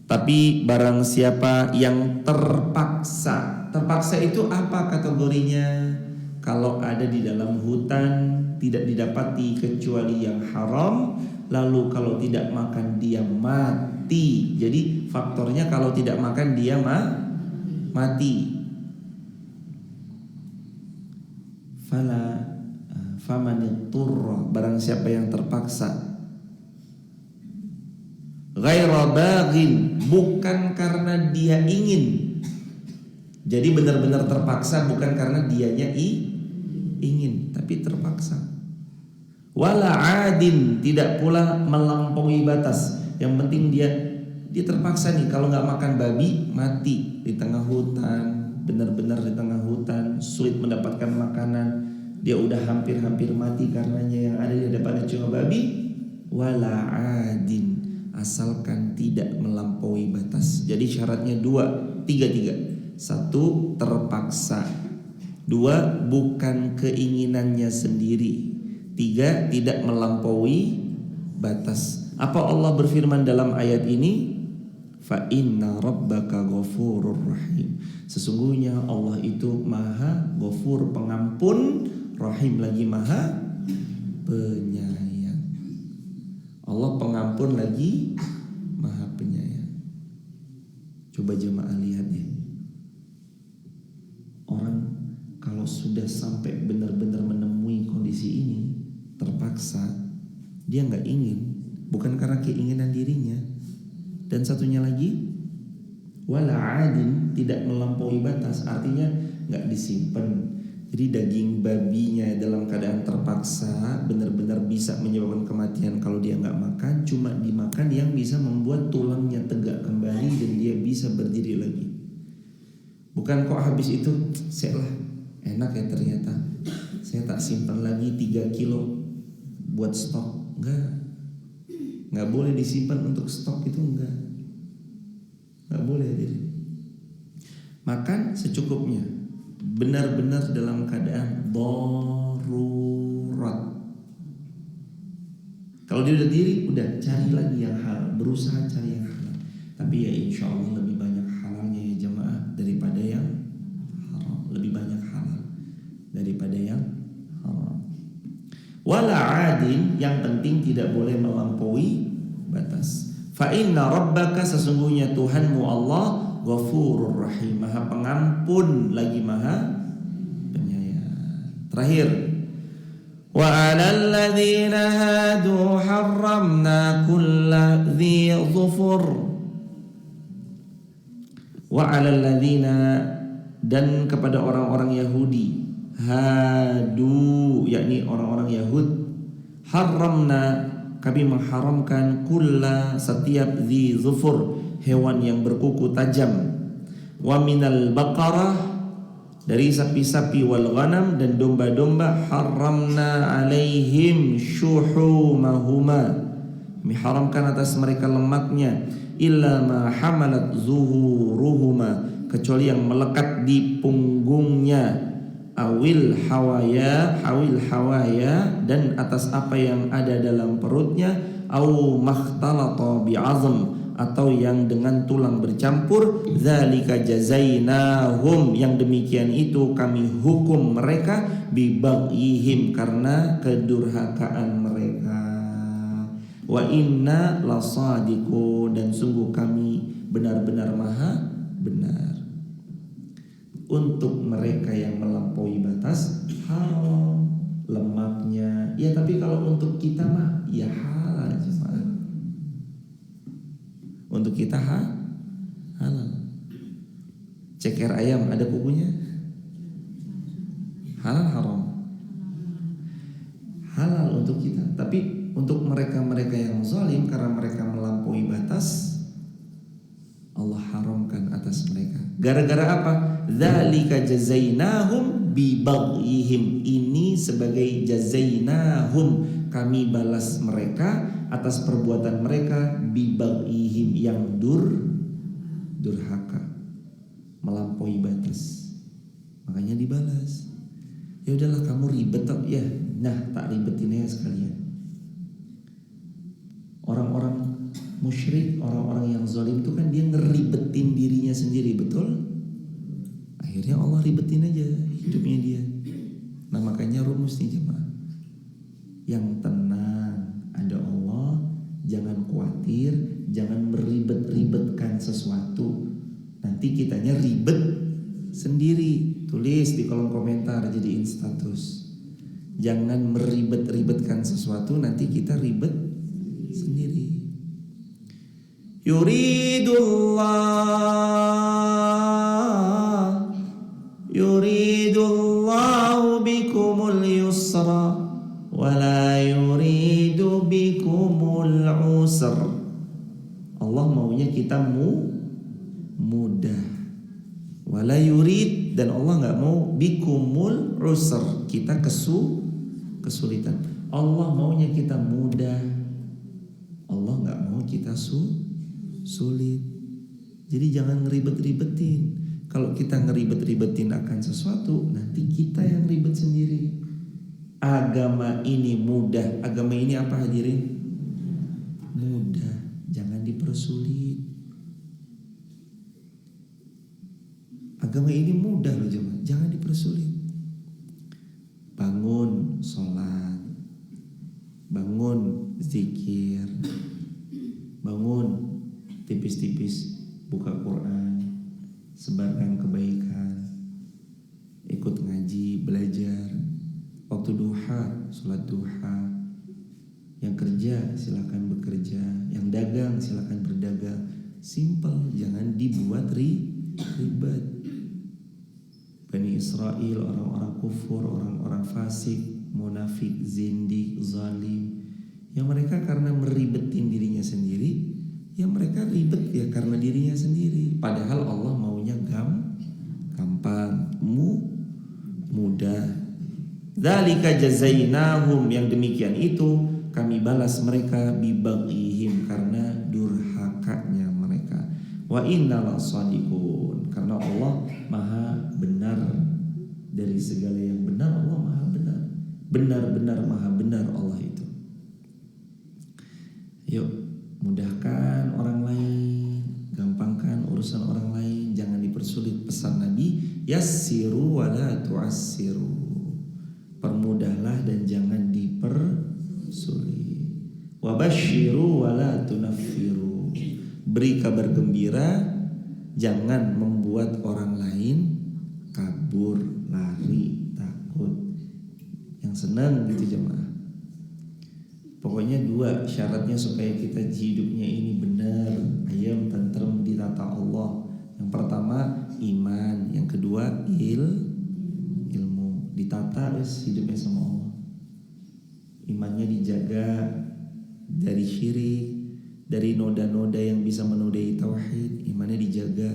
Tapi barang siapa yang terpaksa itu apa kategorinya? Kalau ada di dalam hutan tidak didapati kecuali yang haram, lalu kalau tidak makan dia mati. Jadi faktornya kalau tidak makan dia mati. Famanitturra, barang siapa yang terpaksa, ghaira baghin, bukan karena dia ingin. Jadi benar-benar terpaksa, bukan karena dianya ingin, tapi terpaksa. Wala adin, tidak pula melampaui batas. Yang penting dia terpaksa nih, kalau nggak makan babi mati di tengah hutan, benar-benar di tengah hutan, sulit mendapatkan makanan, dia udah hampir-hampir mati karenanya, yang ada di hadapannya cuma babi. Wala adin, asalkan tidak melampaui batas. Jadi syaratnya tiga. Satu, terpaksa. Dua, bukan keinginannya sendiri. Tiga, tidak melampaui batas. Apa Allah berfirman dalam ayat ini? Fa inna rabbaka ghafurur rahim. Sesungguhnya Allah itu maha ghafur, pengampun, rahim lagi maha penyayang. Allah pengampun lagi maha penyayang. Coba jemaah lihat ya, orang kalau sudah sampai benar-benar menemui kondisi ini, terpaksa, dia nggak ingin, bukan karena keinginan dirinya. Dan satunya lagi, wala adin, tidak melampaui batas, artinya nggak disimpan. Jadi daging babinya dalam keadaan terpaksa benar-benar bisa menyebabkan kematian kalau dia nggak makan, cuma dimakan yang bisa membuat tulangnya tegak kembali dan dia bisa berdiri lagi. Bukan kok habis itu, lah enak ya ternyata, saya tak simpan lagi 3 kilo buat stok. Nggak boleh disimpan untuk stok, itu nggak boleh. Jadi makan secukupnya, benar-benar dalam keadaan darurat. Kalau dia udah diri, udah cari lagi yang halal, berusaha cari yang halal. Tapi ya insya Allah lebih banyak halalnya ya jemaah daripada yang haram, lebih banyak halal daripada yang haram. Wala adin, yang penting tidak boleh melampaui batas. Fa inna rabbaka, sesungguhnya Tuhanmu Allah, ghafurur rahim, maha pengampun lagi maha penyayang. Terakhir, Wa 'alal ladzina hadu harramna kulla dzi dhufur. Wa 'alal ladzina, dan kepada orang-orang Yahudi, hadu yakni orang-orang Yahud, haramna kami mengharamkan kulla setiap dzi dhufur, hewan yang berkuku tajam, wa minal baqarah, dari sapi-sapi, wal ghanam, dan domba-domba, haramna alaihim syuhumahuma, diharamkan atas mereka lemaknya, illa ma hamalat zuhuruhuma, kecuali yang melekat di punggungnya, awil hawaya, dan atas apa yang ada dalam perutnya, au makhtalata bi'azm, atau yang dengan tulang bercampur. Dzalika jazainahum, yang demikian itu kami hukum mereka, bibaghihim, karena kedurhakaan mereka. Wa inna lasadiqun, dan sungguh kami benar-benar maha benar. Untuk mereka yang melampaui batas, haram lemaknya. Ya tapi kalau untuk kita mah ya halal. Untuk kita halal. Ceker ayam ada kukunya, halal haram? Halal untuk kita. Tapi untuk mereka-mereka yang zalim, karena mereka melampaui batas, Allah haramkan atas mereka. Gara-gara apa? Dzalika jazainahum bibaghihim. Ini sebagai jazainahum, kami balas mereka atas perbuatan mereka, bibaghihim, yang durhaka, melampaui batas. Makanya dibalas. Ya udahlah kamu ribet toh, ya. Nah, tak ribetin aja sekalian. Orang-orang musyrik, orang-orang yang zalim itu kan dia ngeribetin dirinya sendiri, betul? Akhirnya Allah ribetin aja hidupnya dia. Nah makanya rumus nih jemaah, yang tenang ada Allah, jangan khawatir, jangan meribet-ribetkan sesuatu. Nanti kitanya ribet sendiri. Tulis di kolom komentar, jadiin status. Jangan meribet-ribetkan sesuatu, nanti kita ribet sendiri. Yuridullahu bikumul yusra wa la yuridu bikumul usra. Allah maunya kita mudah. Wala yurid, dan Allah enggak mau bikumul usra, kita kesulitan. Allah maunya kita mudah. Allah enggak mau kita sulit. Jadi jangan ngeribet-ribetin. Kalau kita ngeribet-ribetin akan sesuatu, nanti kita yang ribet sendiri. Agama ini mudah. Agama ini apa hadirin? Mudah. Jangan dipersulit. Agama ini mudah loh jemaah. Jangan dipersulit. Bangun sholat, bangun zikir, bangun tipis-tipis buka Quran, sebarkan kebaikan, ikut ngaji, belajar. Waktu duha, sholat duha. Yang kerja silakan bekerja, yang dagang silakan berdagang. Simple, jangan dibuat ribet. Bani Israel, orang-orang kufur, orang-orang fasik, munafik, zindik, zalim, yang mereka karena meribetin dirinya sendiri, ya mereka ribet ya karena dirinya sendiri. Padahal Allah maunya gampang, mudah. Dzalika jazainahum, yang demikian itu kami balas mereka, bibaghihim, karena durhakanya mereka. Wa innal shadiqun, karena Allah maha benar dari segala yang benar. Allah maha benar, benar-benar maha benar Allah itu. Yuk, mudahkan orang lain, gampangkan urusan orang lain, jangan dipersulit. Pesan Nabi, yassiru wala tu'assiru, permudahlah dan jangan dipersulit. Wabashiru wala tunaffiru, beri kabar gembira, jangan membuat orang lain kabur, lari, takut. Yang yang senang gitu jemaah. Pokoknya 2 syaratnya supaya kita hidupnya ini benar, ayam, tentrem, ditata Allah. Yang pertama iman, yang kedua ilmu, ditata hidupnya sama Allah. Imannya dijaga dari syirik, dari noda-noda yang bisa menodai tauhid, imannya dijaga.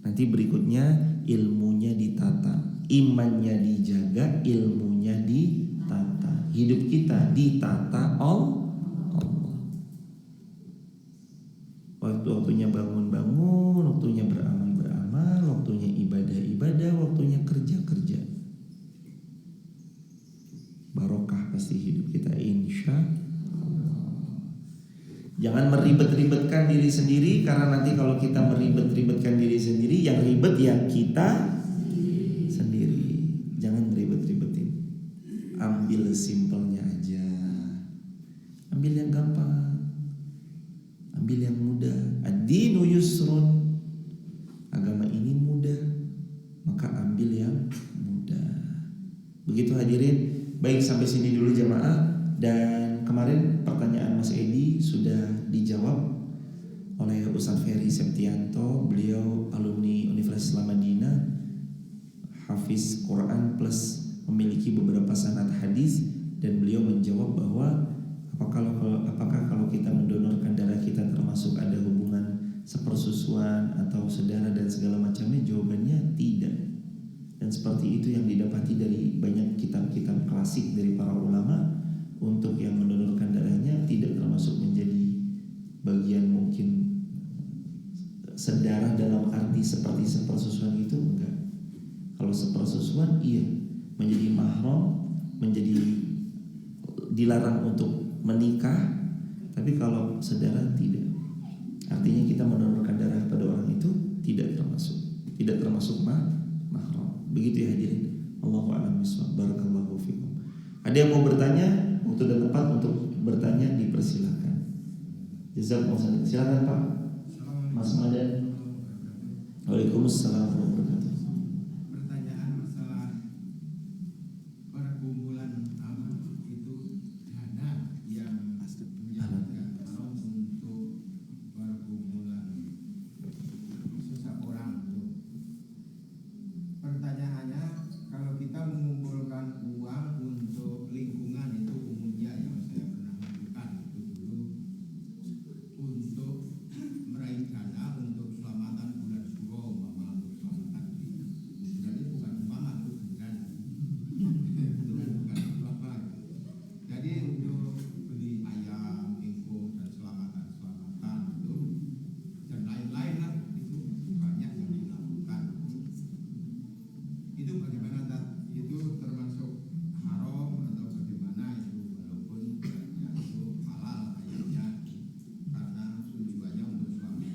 Nanti berikutnya ilmunya ditata, imannya dijaga, ilmunya ditata. Hidup kita ditata Allah. Waktu-waktunya bangun-bangun, waktunya beramal-beramal, waktunya ibadah-ibadah, waktunya kerja-kerja. Barokah pasti hidup kita, insya Allah. Jangan meribet-ribetkan diri sendiri, karena nanti kalau kita meribet-ribetkan diri sendiri, yang ribet ya kita sendiri. Jangan ribet-ribetin. Ambil simpelnya aja. Ambil yang gampang. Ambil yang mudah. Ad-dinu yusrun. Agama ini mudah, maka ambil yang mudah. Begitu hadirin. Baik, sampai sini dulu jamaah. Dan kemarin pertanyaan Mas Edi sudah dijawab oleh Ustaz Ferry Septianto. Beliau alumni Universitas Islam Madinah, hafiz Quran plus memiliki beberapa sanad hadis, dan beliau menjawab bahwa apakah kalau kita mendonorkan darah kita termasuk ada hubungan sepersusuan atau saudara dan segala macamnya. Jawabannya tidak. Dan seperti itu yang didapati dari banyak kitab-kitab klasik dari para ulama. Untuk yang mendonorkan darahnya tidak termasuk menjadi bagian mungkin sedarah dalam arti seperti sepersusuan itu, enggak. Kalau sepersusuan iya, menjadi mahram, menjadi dilarang untuk menikah. Tapi kalau saudara tidak. Artinya kita mendonorkan darah pada orang itu tidak termasuk mahram. Begitu ya hadirin. Allahu a'lam bishawab. Barakallahu fikum. Ada yang mau bertanya? Waktu dan tempat untuk bertanya dipersilakan. Jazakumullah. Silakan Pak. Mas Madan. Waalaikumsalam warahmatullahi wabarakatuh. Pertanyaan masalah perkumpulan itu dana yang menjadikan haram untuk perkumpulan seseorang itu. Pertanyaannya, kalau kita mengumpulkan uang untuk lingkungan itu umumnya yang saya pernah lakukan itu dulu untuk meraih dana untuk selamatan bulan Suro, untuk selamatan bulan itu bukan umpama, itu beneran beneran bukan umpama. Jadi untuk beli ayam, ingkung dan selamatan itu dan lain-lain lah, itu banyak yang dilakukan. Itu bagaimana itu termasuk haram atau bagaimana itu, walaupun ya, itu halal kayaknya karena tujuannya untuk selamatan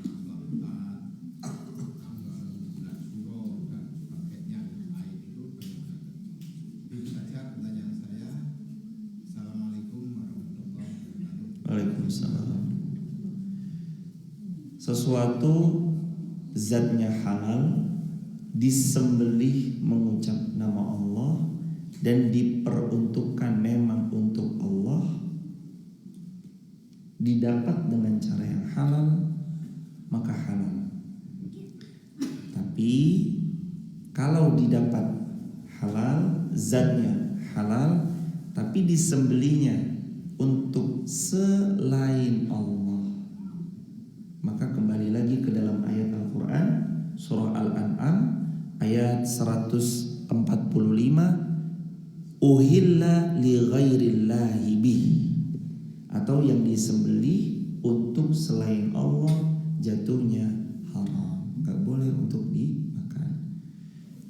bulan Suro dan sebagainya lain itu bagaimana? Itu saja pertanyaan saya. Assalamualaikum warahmatullahi wabarakatuh. Waalaikumsalam. Sesuatu zatnya halal, disembelih mengucap nama Allah dan diperuntukkan memang untuk Allah, didapat dengan cara yang halal, maka halal. Tapi kalau didapat halal, zatnya halal, tapi disembelihnya untuk selain Allah, maka kembali lagi ke dalam ayat Al-Quran, surah Al-An'am ayat 145, uhilla li ghairillahi bihi, atau yang disembelih untuk selain Allah jatuhnya haram, gak boleh untuk dimakan.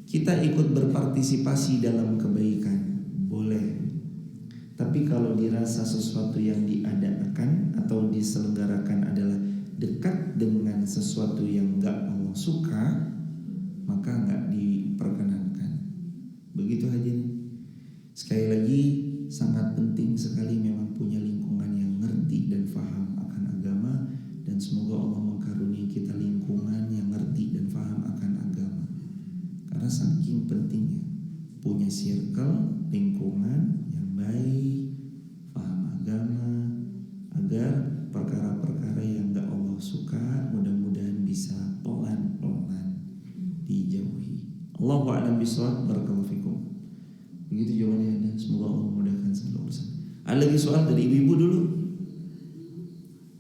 Kita ikut berpartisipasi dalam kebaikan, boleh. Tapi kalau dirasa sesuatu yang diadakan atau diselenggarakan adalah dekat dengan sesuatu yang gak Allah suka, maka gak diperkenankan. Begitu hadirin. Sekali lagi, sangat penting sekali memang punya lingkungan yang ngerti dan faham akan agama. Dan semoga Allah mengkaruniai kita lingkungan yang ngerti dan faham akan agama. Karena saking pentingnya punya circle, lingkungan Allahu a'lam bishawab. Barakallahu fikum. Begitu jawabannya ada. Semoga Allah memudahkan segala urusan. Ada lagi soal dari ibu-ibu dulu?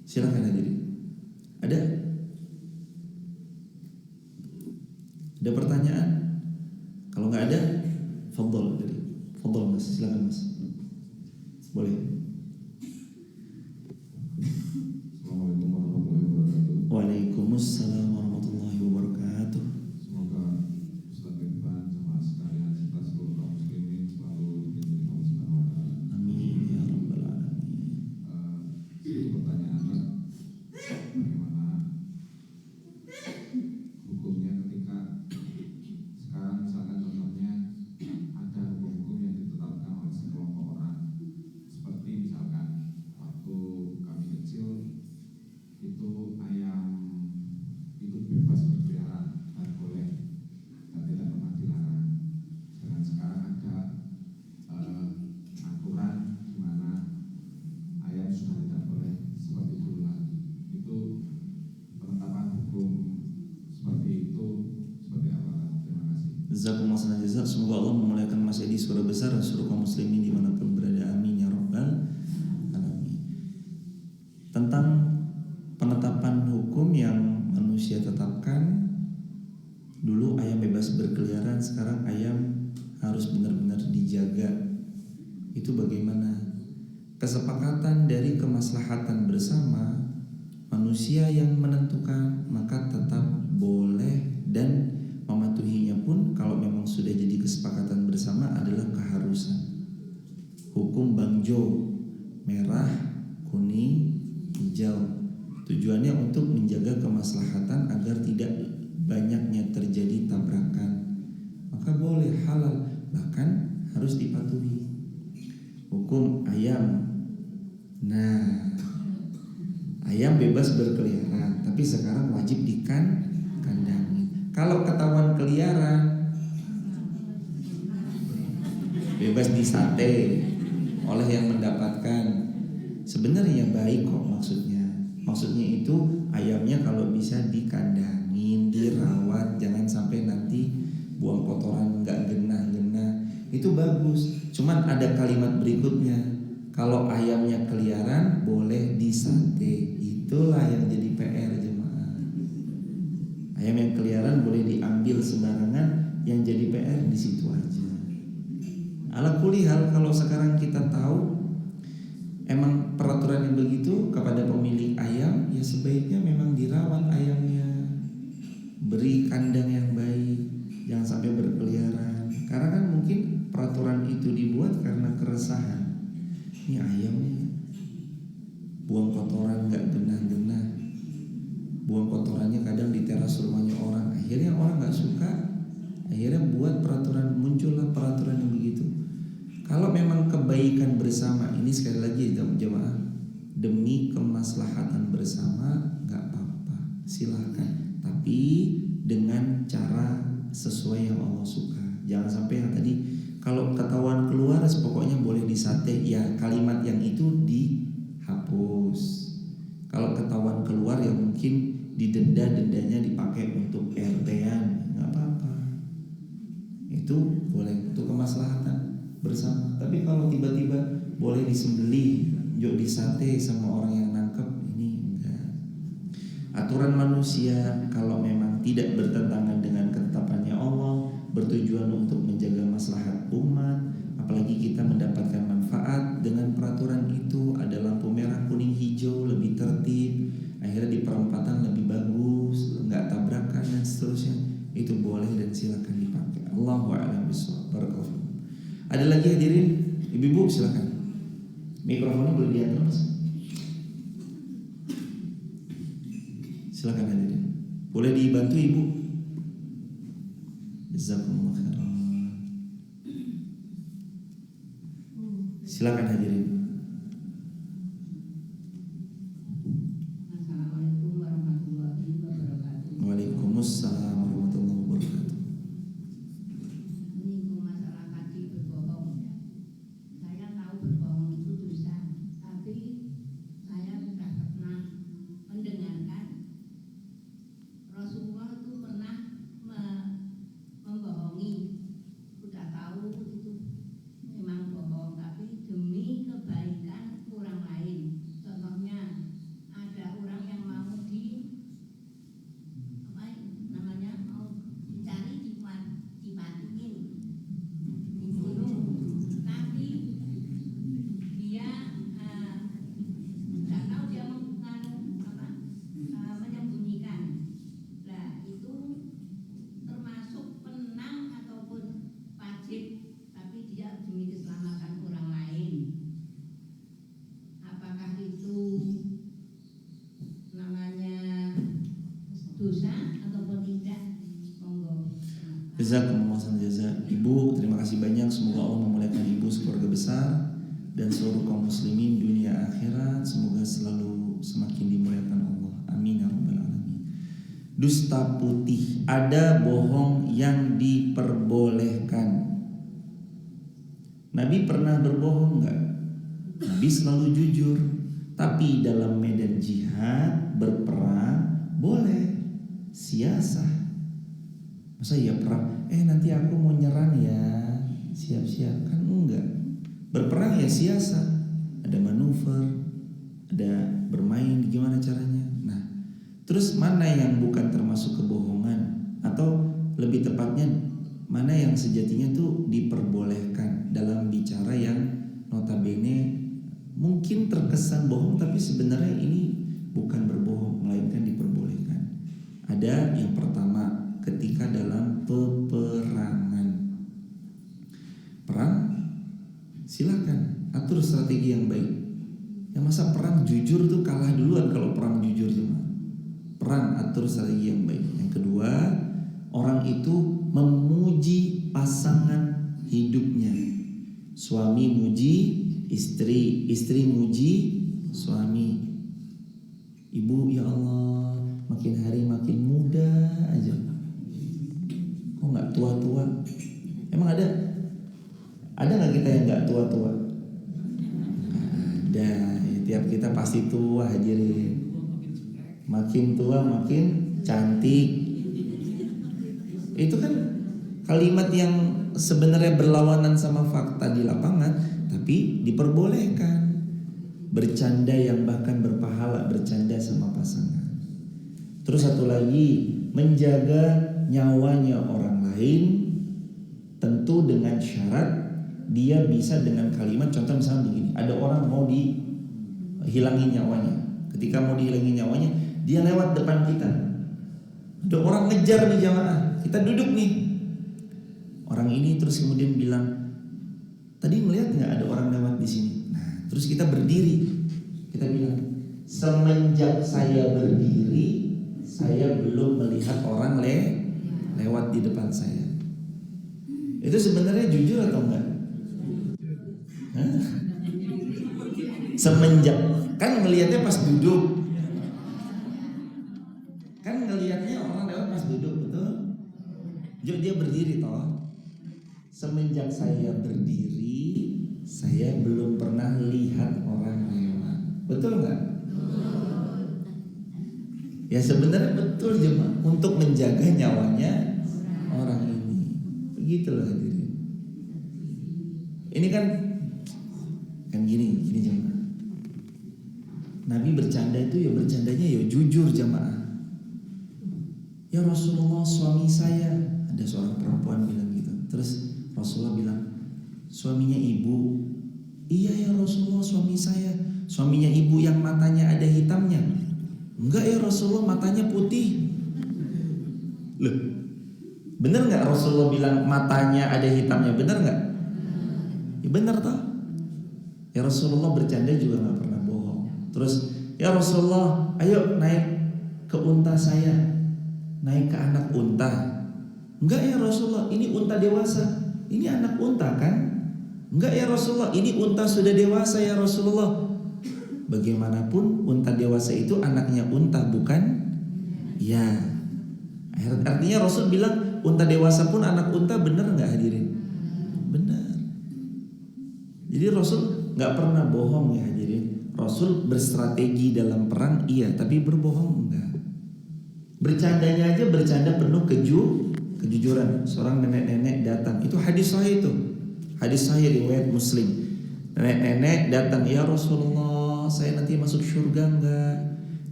Silakan hadirin. Ada? Ada pertanyaan? Kalau nggak ada, fadhol dari. Fadhol Mas, silakan Mas. Boleh. Assalamualaikum warahmatullahi wabarakatuh. Waalaikumsalam warahmatullahi wabarakatuh. Semoga Ustaz Irfan sama sekalian serta seluruh kaum muslimin selalu diberi Allah Subhanahu wa taala. Amin ya rabbal alamin. Satu pertanyaan, bagaimana hukumnya ketika sekarang misalkan contohnya ada hukum-hukum yang ditetapkan oleh sekelompok orang, seperti misalkan waktu kami kecil itu ayam itu bebas berkeliaran dan boleh dan tidak pernah dilarang. Dan sekarang ada aturan di mana ayam sudah tidak boleh seperti dulu lagi. Itu penetapan hukum seperti itu seperti apa? Terima kasih. Jazakumullah khairan jazak. Semoga Allah memuliakan Mas Edi surah besar dan seluruh kaum muslimin dimanapun berada. Amin ya rabbal alamin. Tentang penetapan hukum yang manusia tetapkan, dulu ayam bebas berkeliaran, sekarang ayam harus benar-benar dijaga. Itu bagaimana? Kesepakatan dari kemaslahatan bersama, manusia yang menentukan, maka tetap boleh, dan mematuhinya pun kalau memang sudah jadi kesepakatan bersama adalah keharusan. Hukum Bang Jo, merah, kuning, hijau. Tujuannya untuk menjaga kemaslahatan agar tidak banyaknya terjadi tabrakan. Maka boleh, halal, bahkan harus dipatuhi. Hukum ayam. Nah, ayam bebas berkeliaran, tapi sekarang wajib dikandangin. Kalau ketahuan keliaran, bebas disate oleh yang mendapatkan. Sebenarnya baik kok maksudnya. Maksudnya itu ayamnya kalau bisa dikandangin, dirawat, jangan sampai nanti buang kotoran nggak genah-genah. Itu bagus. Cuman ada kalimat berikutnya, kalau ayamnya keliaran boleh disate. Itulah yang jadi PR jemaah. Ayam yang keliaran boleh diambil sembarangan, yang jadi PR di situ aja. Ala kulli hal, kalau sekarang kita tahu emang peraturan yang begitu kepada pemilik ayam, ya sebaiknya memang dirawat ayamnya, beri kandang yang baik, jangan sampai berkeliaran. Karena kan mungkin peraturan itu dibuat karena keresahan. Ini ayamnya buang kotoran nggak genah-genah, buang kotorannya kadang di teras rumahnya orang. Akhirnya orang nggak suka, akhirnya buat peraturan, muncullah peraturan yang begitu. Kalau memang kebaikan bersama, ini sekali lagi jemaah, demi kemaslahatan bersama, nggak apa-apa, silahkan. Tapi dengan cara sesuai yang Allah suka. Jangan sampai yang tadi, kalau ketahuan keluar, pokoknya boleh disate. Ya kalimat yang itu dihapus. Kalau ketahuan keluar, ya mungkin didenda-dendanya dipakai untuk RT-an, nggak apa-apa. Itu boleh untuk kemaslahatan bersama. Tapi kalau tiba-tiba boleh disembelih, yuk disate sama orang yang nangkep, ini enggak. Aturan manusia kalau memang tidak bertentangan dengan ketetapannya Allah, bertujuan untuk menjaga maslahat umat, apalagi kita mendapatkan manfaat dengan peraturan itu, ada lampu merah, kuning, hijau, lebih tertib, akhirnya di perempatan lebih bagus, enggak tabrakan dan seterusnya, itu boleh dan silakan dipakai. Allahu a'lam bishawab. Barakallahu. Ada lagi hadirin, ibu-ibu silakan. Mikrofonnya boleh diatur Mas. Silakan hadirin. Boleh dibantu ibu. Jazakumullah khairan. Silakan hadirin. Assalamualaikum warahmatullahi wabarakatuh. Waalaikumsalam warahmatullahi wabarakatuh. Menyinggung masalah tadi berbohong. Saya tahu berbohong itu dosa, tapi saya sudah pernah mendengarkan Rasulullah itu pernah membohongi dosa ataupun tidak? Monggo. Jazakumullah khairan. Ibu, terima kasih banyak. Semoga Allah memuliakan ibu sekeluarga besar dan seluruh kaum muslimin dunia akhirat. Semoga selalu semakin dimuliakan Allah. Amin ya rabbal alamin. Dusta putih, ada bohong yang diperbolehkan. Nabi pernah berbohong enggak? Nabi selalu jujur. Tapi dalam medan jihad, berperang, boleh siasah. Masa ya perang, nanti aku mau nyerang ya, siap-siap. Kan enggak. Berperang ya siasah. Ada manuver, ada bermain gimana caranya. Nah, terus mana yang bukan termasuk kebohongan? Atau lebih tepatnya mana yang sejatinya tuh diperbolehkan dalam bicara yang notabene mungkin terkesan bohong, tapi sebenarnya ini bukan berbohong, melainkan diperbolehkan. Ada yang pertama, ketika dalam peperangan. Perang, silakan atur strategi yang baik. Yang masa perang jujur tuh kalah duluan kalau perang jujur cuma. Perang atur strategi yang baik. Yang kedua, orang itu memuji pasangan hidupnya. Suami muji istri, istri muji suami. Ibu, ya Allah, makin hari makin muda aja. Kok nggak tua-tua? Emang ada? Ada nggak kita yang nggak tua-tua? Ada. Ya, tiap kita pasti tua, hadirin. Makin tua makin cantik. Itu kan kalimat yang sebenarnya berlawanan sama fakta di lapangan, tapi diperbolehkan. Bercanda yang bahkan berpahala, bercanda sama pasangan. Terus satu lagi, menjaga nyawanya orang lain, tentu dengan syarat dia bisa dengan kalimat. Contoh misalnya begini, ada orang mau dihilangin nyawanya. Ketika mau dihilangin nyawanya, dia lewat depan kita. Ada orang ngejar nih jamaah, kita duduk nih. Orang ini terus kemudian bilang, tadi melihat nggak ada orang lewat di sini? Nah, terus kita berdiri, kita bilang, semenjak saya berdiri, saya belum melihat orang lewat di depan saya. Itu sebenarnya jujur atau enggak? Hah? Semenjak, kan ngelihatnya pas duduk, kan ngelihatnya orang lewat pas duduk, betul? Jadi dia berdiri toh. Semenjak saya berdiri, saya belum pernah lihat orang lewat. Betul nggak? Ya sebenarnya betul jemaah, untuk menjaga nyawanya orang ini. Begitulah hadirin. Ini kan gini jemaah. Nabi bercanda itu ya bercandanya ya jujur jemaah. Ya Rasulullah, suami saya, ada seorang perempuan bilang gitu. Terus Rasulullah bilang, suaminya ibu. Iya ya Rasulullah, suami saya. Suaminya ibu yang matanya ada hitamnya. Enggak ya Rasulullah, matanya putih. Loh, bener nggak Rasulullah bilang matanya ada hitamnya? Bener nggak? Ya bener toh. Ya Rasulullah bercanda juga nggak pernah bohong. Terus ya Rasulullah, ayo naik ke unta saya, naik ke anak unta. Enggak ya Rasulullah, ini unta dewasa. Ini anak unta kan? Enggak ya Rasulullah, ini unta sudah dewasa ya Rasulullah. Bagaimanapun unta dewasa itu anaknya unta, bukan? Ya. Artinya Rasul bilang unta dewasa pun anak unta, benar nggak hadirin? Benar. Jadi Rasul nggak pernah bohong ya hadirin. Rasul berstrategi dalam perang iya, tapi berbohong enggak. Bercandanya aja bercanda penuh kejujuran. Seorang nenek-nenek datang, itu hadis sahih itu. Hadis sahih riwayat Muslim. Nenek-nenek datang, ya Rasulullah, saya nanti masuk surga enggak?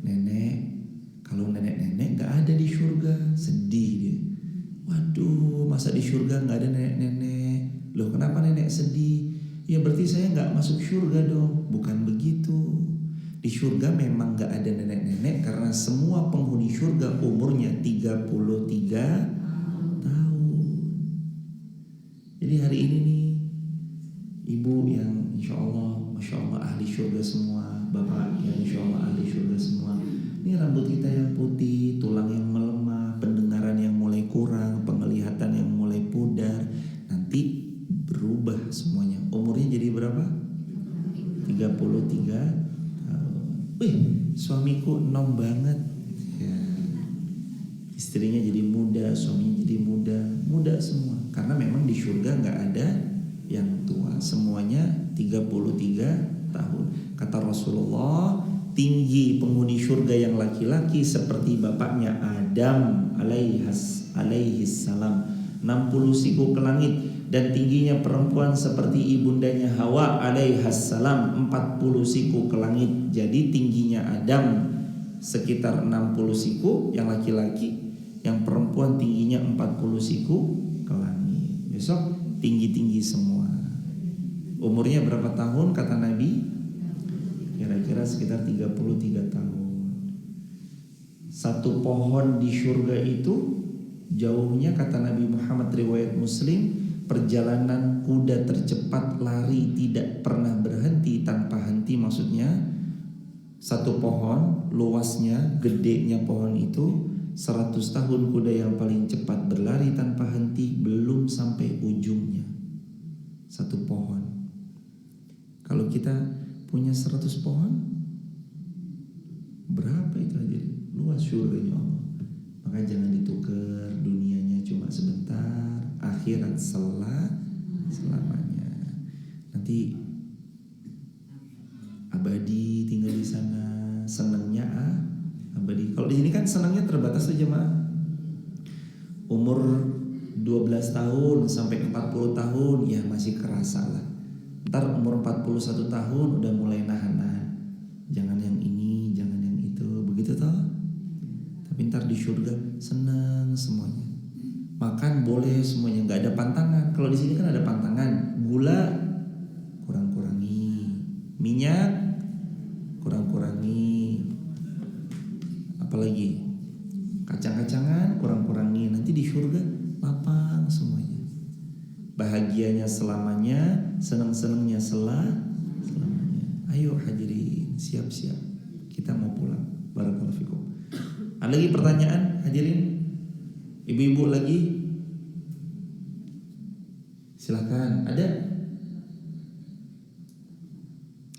Nenek, kalau nenek-nenek enggak ada di surga, sedih dia. Waduh, masa di surga enggak ada nenek-nenek? Loh, kenapa nenek sedih? Ya berarti saya enggak masuk surga dong. Bukan begitu. Di surga memang enggak ada nenek-nenek karena semua penghuni surga umurnya 33 tahun. Jadi hari ini nih, ibu yang insya Allah, masya Allah ahli surga semua, bapak yang insya Allah ahli surga semua. Ini rambut kita yang putih, tulang yang istrinya jadi muda, suaminya jadi muda, muda semua. Karena memang di surga nggak ada yang tua, semuanya 33 tahun. Kata Rasulullah, tinggi penghuni surga yang laki-laki seperti bapaknya Adam alaihis salam 60 siku ke langit, dan tingginya perempuan seperti ibundanya Hawa alaihis salam 40 siku ke langit. Jadi tingginya Adam sekitar 60 siku yang laki-laki, yang perempuan tingginya 40 siku ke langit. Besok tinggi-tinggi semua. Umurnya berapa tahun kata Nabi? Kira-kira sekitar 33 tahun. Satu pohon di surga itu jauhnya kata Nabi Muhammad riwayat Muslim, perjalanan kuda tercepat lari tidak pernah berhenti tanpa henti. Maksudnya satu pohon luasnya, gedenya pohon itu 100 tahun kuda yang paling cepat berlari tanpa henti belum sampai ujungnya. Satu pohon. Kalau kita punya 100 pohon, berapa itu hadirin? Luas surganya Allah. Maka jangan ditukar, dunianya cuma sebentar, akhirat selamanya. Nanti abadi tinggal di sana, senangnya abadi. Kalau di sini kan senangnya terbatas saja mah. Umur 12 tahun sampai 40 tahun ya masih kerasa lah. Ntar umur 41 tahun udah mulai nahan-nahan. Jangan yang ini, jangan yang itu, begitu toh. Tapi ntar di surga senang semuanya. Makan boleh semuanya, nggak ada pantangan. Kalau di sini kan ada pantangan. Gula kurang-kurangi, minyak kurang-kurangi, apalagi kacang-kacangan kurang-kurangi. Nanti di surga lapang semuanya, bahagianya selamanya, senang-senangnya selamanya. Ayo hadirin, siap-siap, kita mau pulang. Barakallahu fikum. Ada lagi pertanyaan hadirin? Ibu-ibu lagi? Silakan. Ada?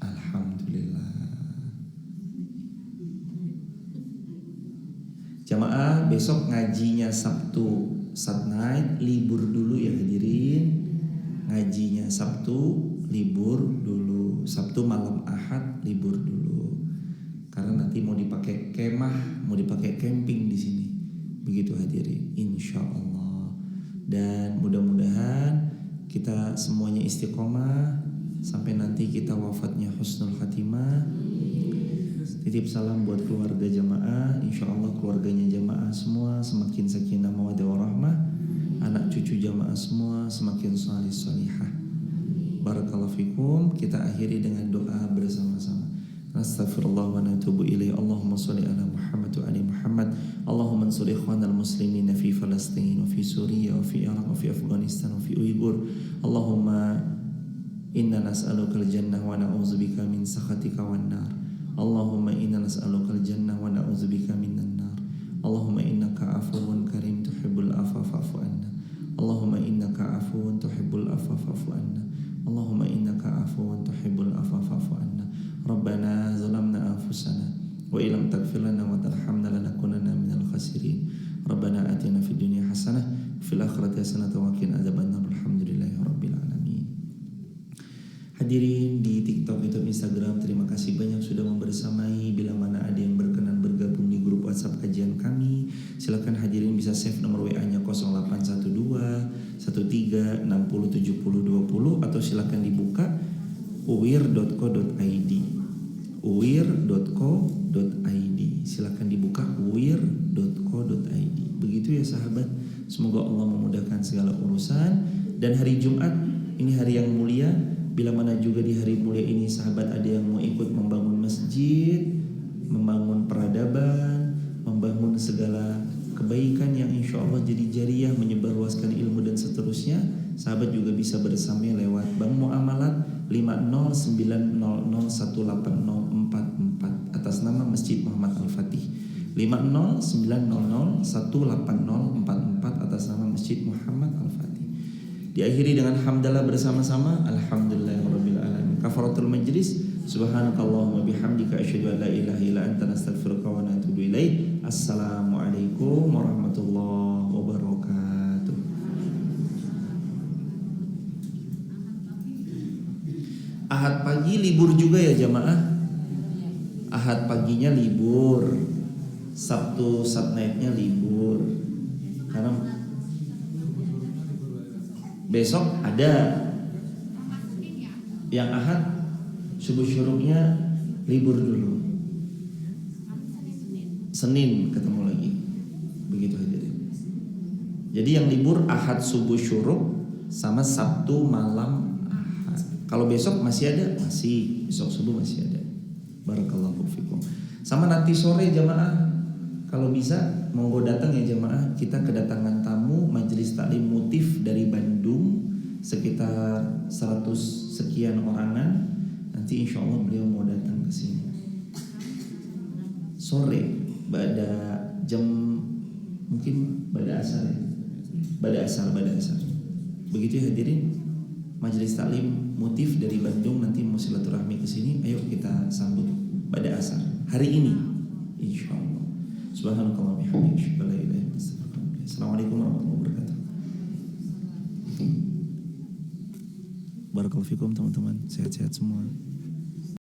Alhamdulillah. Jamaah besok ngajinya Sabtu Sat night libur dulu ya hadirin. Ngajinya Sabtu libur dulu. Sabtu malam Ahad libur dulu. Karena nanti mau dipakai kemah, mau dipakai camping di sini. Begitu hadirin, insya Allah. Dan mudah-mudahan kita semuanya istiqomah sampai nanti kita wafatnya husnul khatimah. Titip salam buat keluarga jamaah. Insya Allah keluarganya jamaah semua semakin sakinah mawaddah warahmah. Anak cucu jamaah semua semakin salih salihah. Barakallahu fikum. Kita akhiri dengan doa bersama-sama. Astaghfirullah wa natubu ilaih. Allahumma sholli ala Muhammad wa ali Muhammad. Allahumma ansur ikhwanal muslimin fi Palestin wa fi Suriah wa fi Iraq wa fi Afghanistan wa fi Uyghur. Allahumma inna nas'alukal jannah wa na'udzubika min sakhatika wan nar. Allahumma inna nas'alukal jannah wa na'udzubika minan nar. Allahumma innaka afuwun karim tuhibbul afwa fa'fu anna. Allahumma innaka afuwun tuhibbul afwa fa'fu anna. Allahumma innaka afuwun tuhibbul afwa fa'fu anna. Rabbana zalamna anfusana wa illam taghfir lana wa tarhamna lanakunanna minal khasirin. Rabbana atina fid dunya hasanah fil akhirati hasanah wa qina adzabannar. Alhamdulillahirabbil alamin. Hadirin di TikTok, YouTube, Instagram, terima kasih banyak sudah membersamai. Bila mana ada yang berkenan bergabung di grup WhatsApp kajian kami, silakan hadirin bisa save nomor WA-nya 0812 13 60 70 20 atau silakan dibuka uwir.co.id. uwir.co.id. Silakan dibuka uwir.co.id. Begitu ya sahabat. Semoga Allah memudahkan segala urusan. Dan hari Jumat ini hari yang mulia. Bila mana juga di hari mulia ini sahabat ada yang mau ikut membangun masjid, membangun peradaban, membangun segala kebaikan yang insya Allah jadi jariyah, menyebarluaskan ilmu dan seterusnya, sahabat juga bisa bersama lewat Bank Muamalat 5090018044 atas nama Masjid Muhammad Al-Fatih. 5090018044 atas nama Masjid Muhammad Al-Fatih. Diakhiri dengan hamdalah bersama-sama. Alhamdulillahirabbil alamin. Kafaratul majlis. Subhanakallahumma bihamdika asyhadu an la ilaha illa anta nastaghfiruka wa natubu ilaik. Assalamualaikum warahmatullahi wabarakatuh. Ahad pagi libur juga ya jamaah. Ahad paginya libur, Sabtu Satnaiknya libur. Karena besok ada. Yang Ahad subuh syuruknya libur dulu. Senin ketemu lagi. Begitu hadirin. Jadi yang libur Ahad subuh syuruk sama Sabtu malam Ahad. Kalau besok masih ada, masih besok subuh masih ada. Barakallahu fikum. Sama nanti sore jamaah, kalau bisa monggo datang ya jamaah. Kita kedatangan tamu majelis taklim mutif dari Bandung sekitar 100 sekian orangan. Nanti insya Allah beliau mau datang ke sini sore pada jam mungkin pada asar ya. Pada asar. Begitu ya hadirin. Majelis taklim mutif dari Bandung nanti mau silaturahmi ke sini. Ayo kita sambut pada asar hari ini insya Allah. Subhanakallah bihamdika la ilaha illa anta astaghfiruka wa atubu ilaik. Assalamualaikum warahmatullahi wabarakatuh. Barakallahu fikum teman-teman, sehat-sehat semua.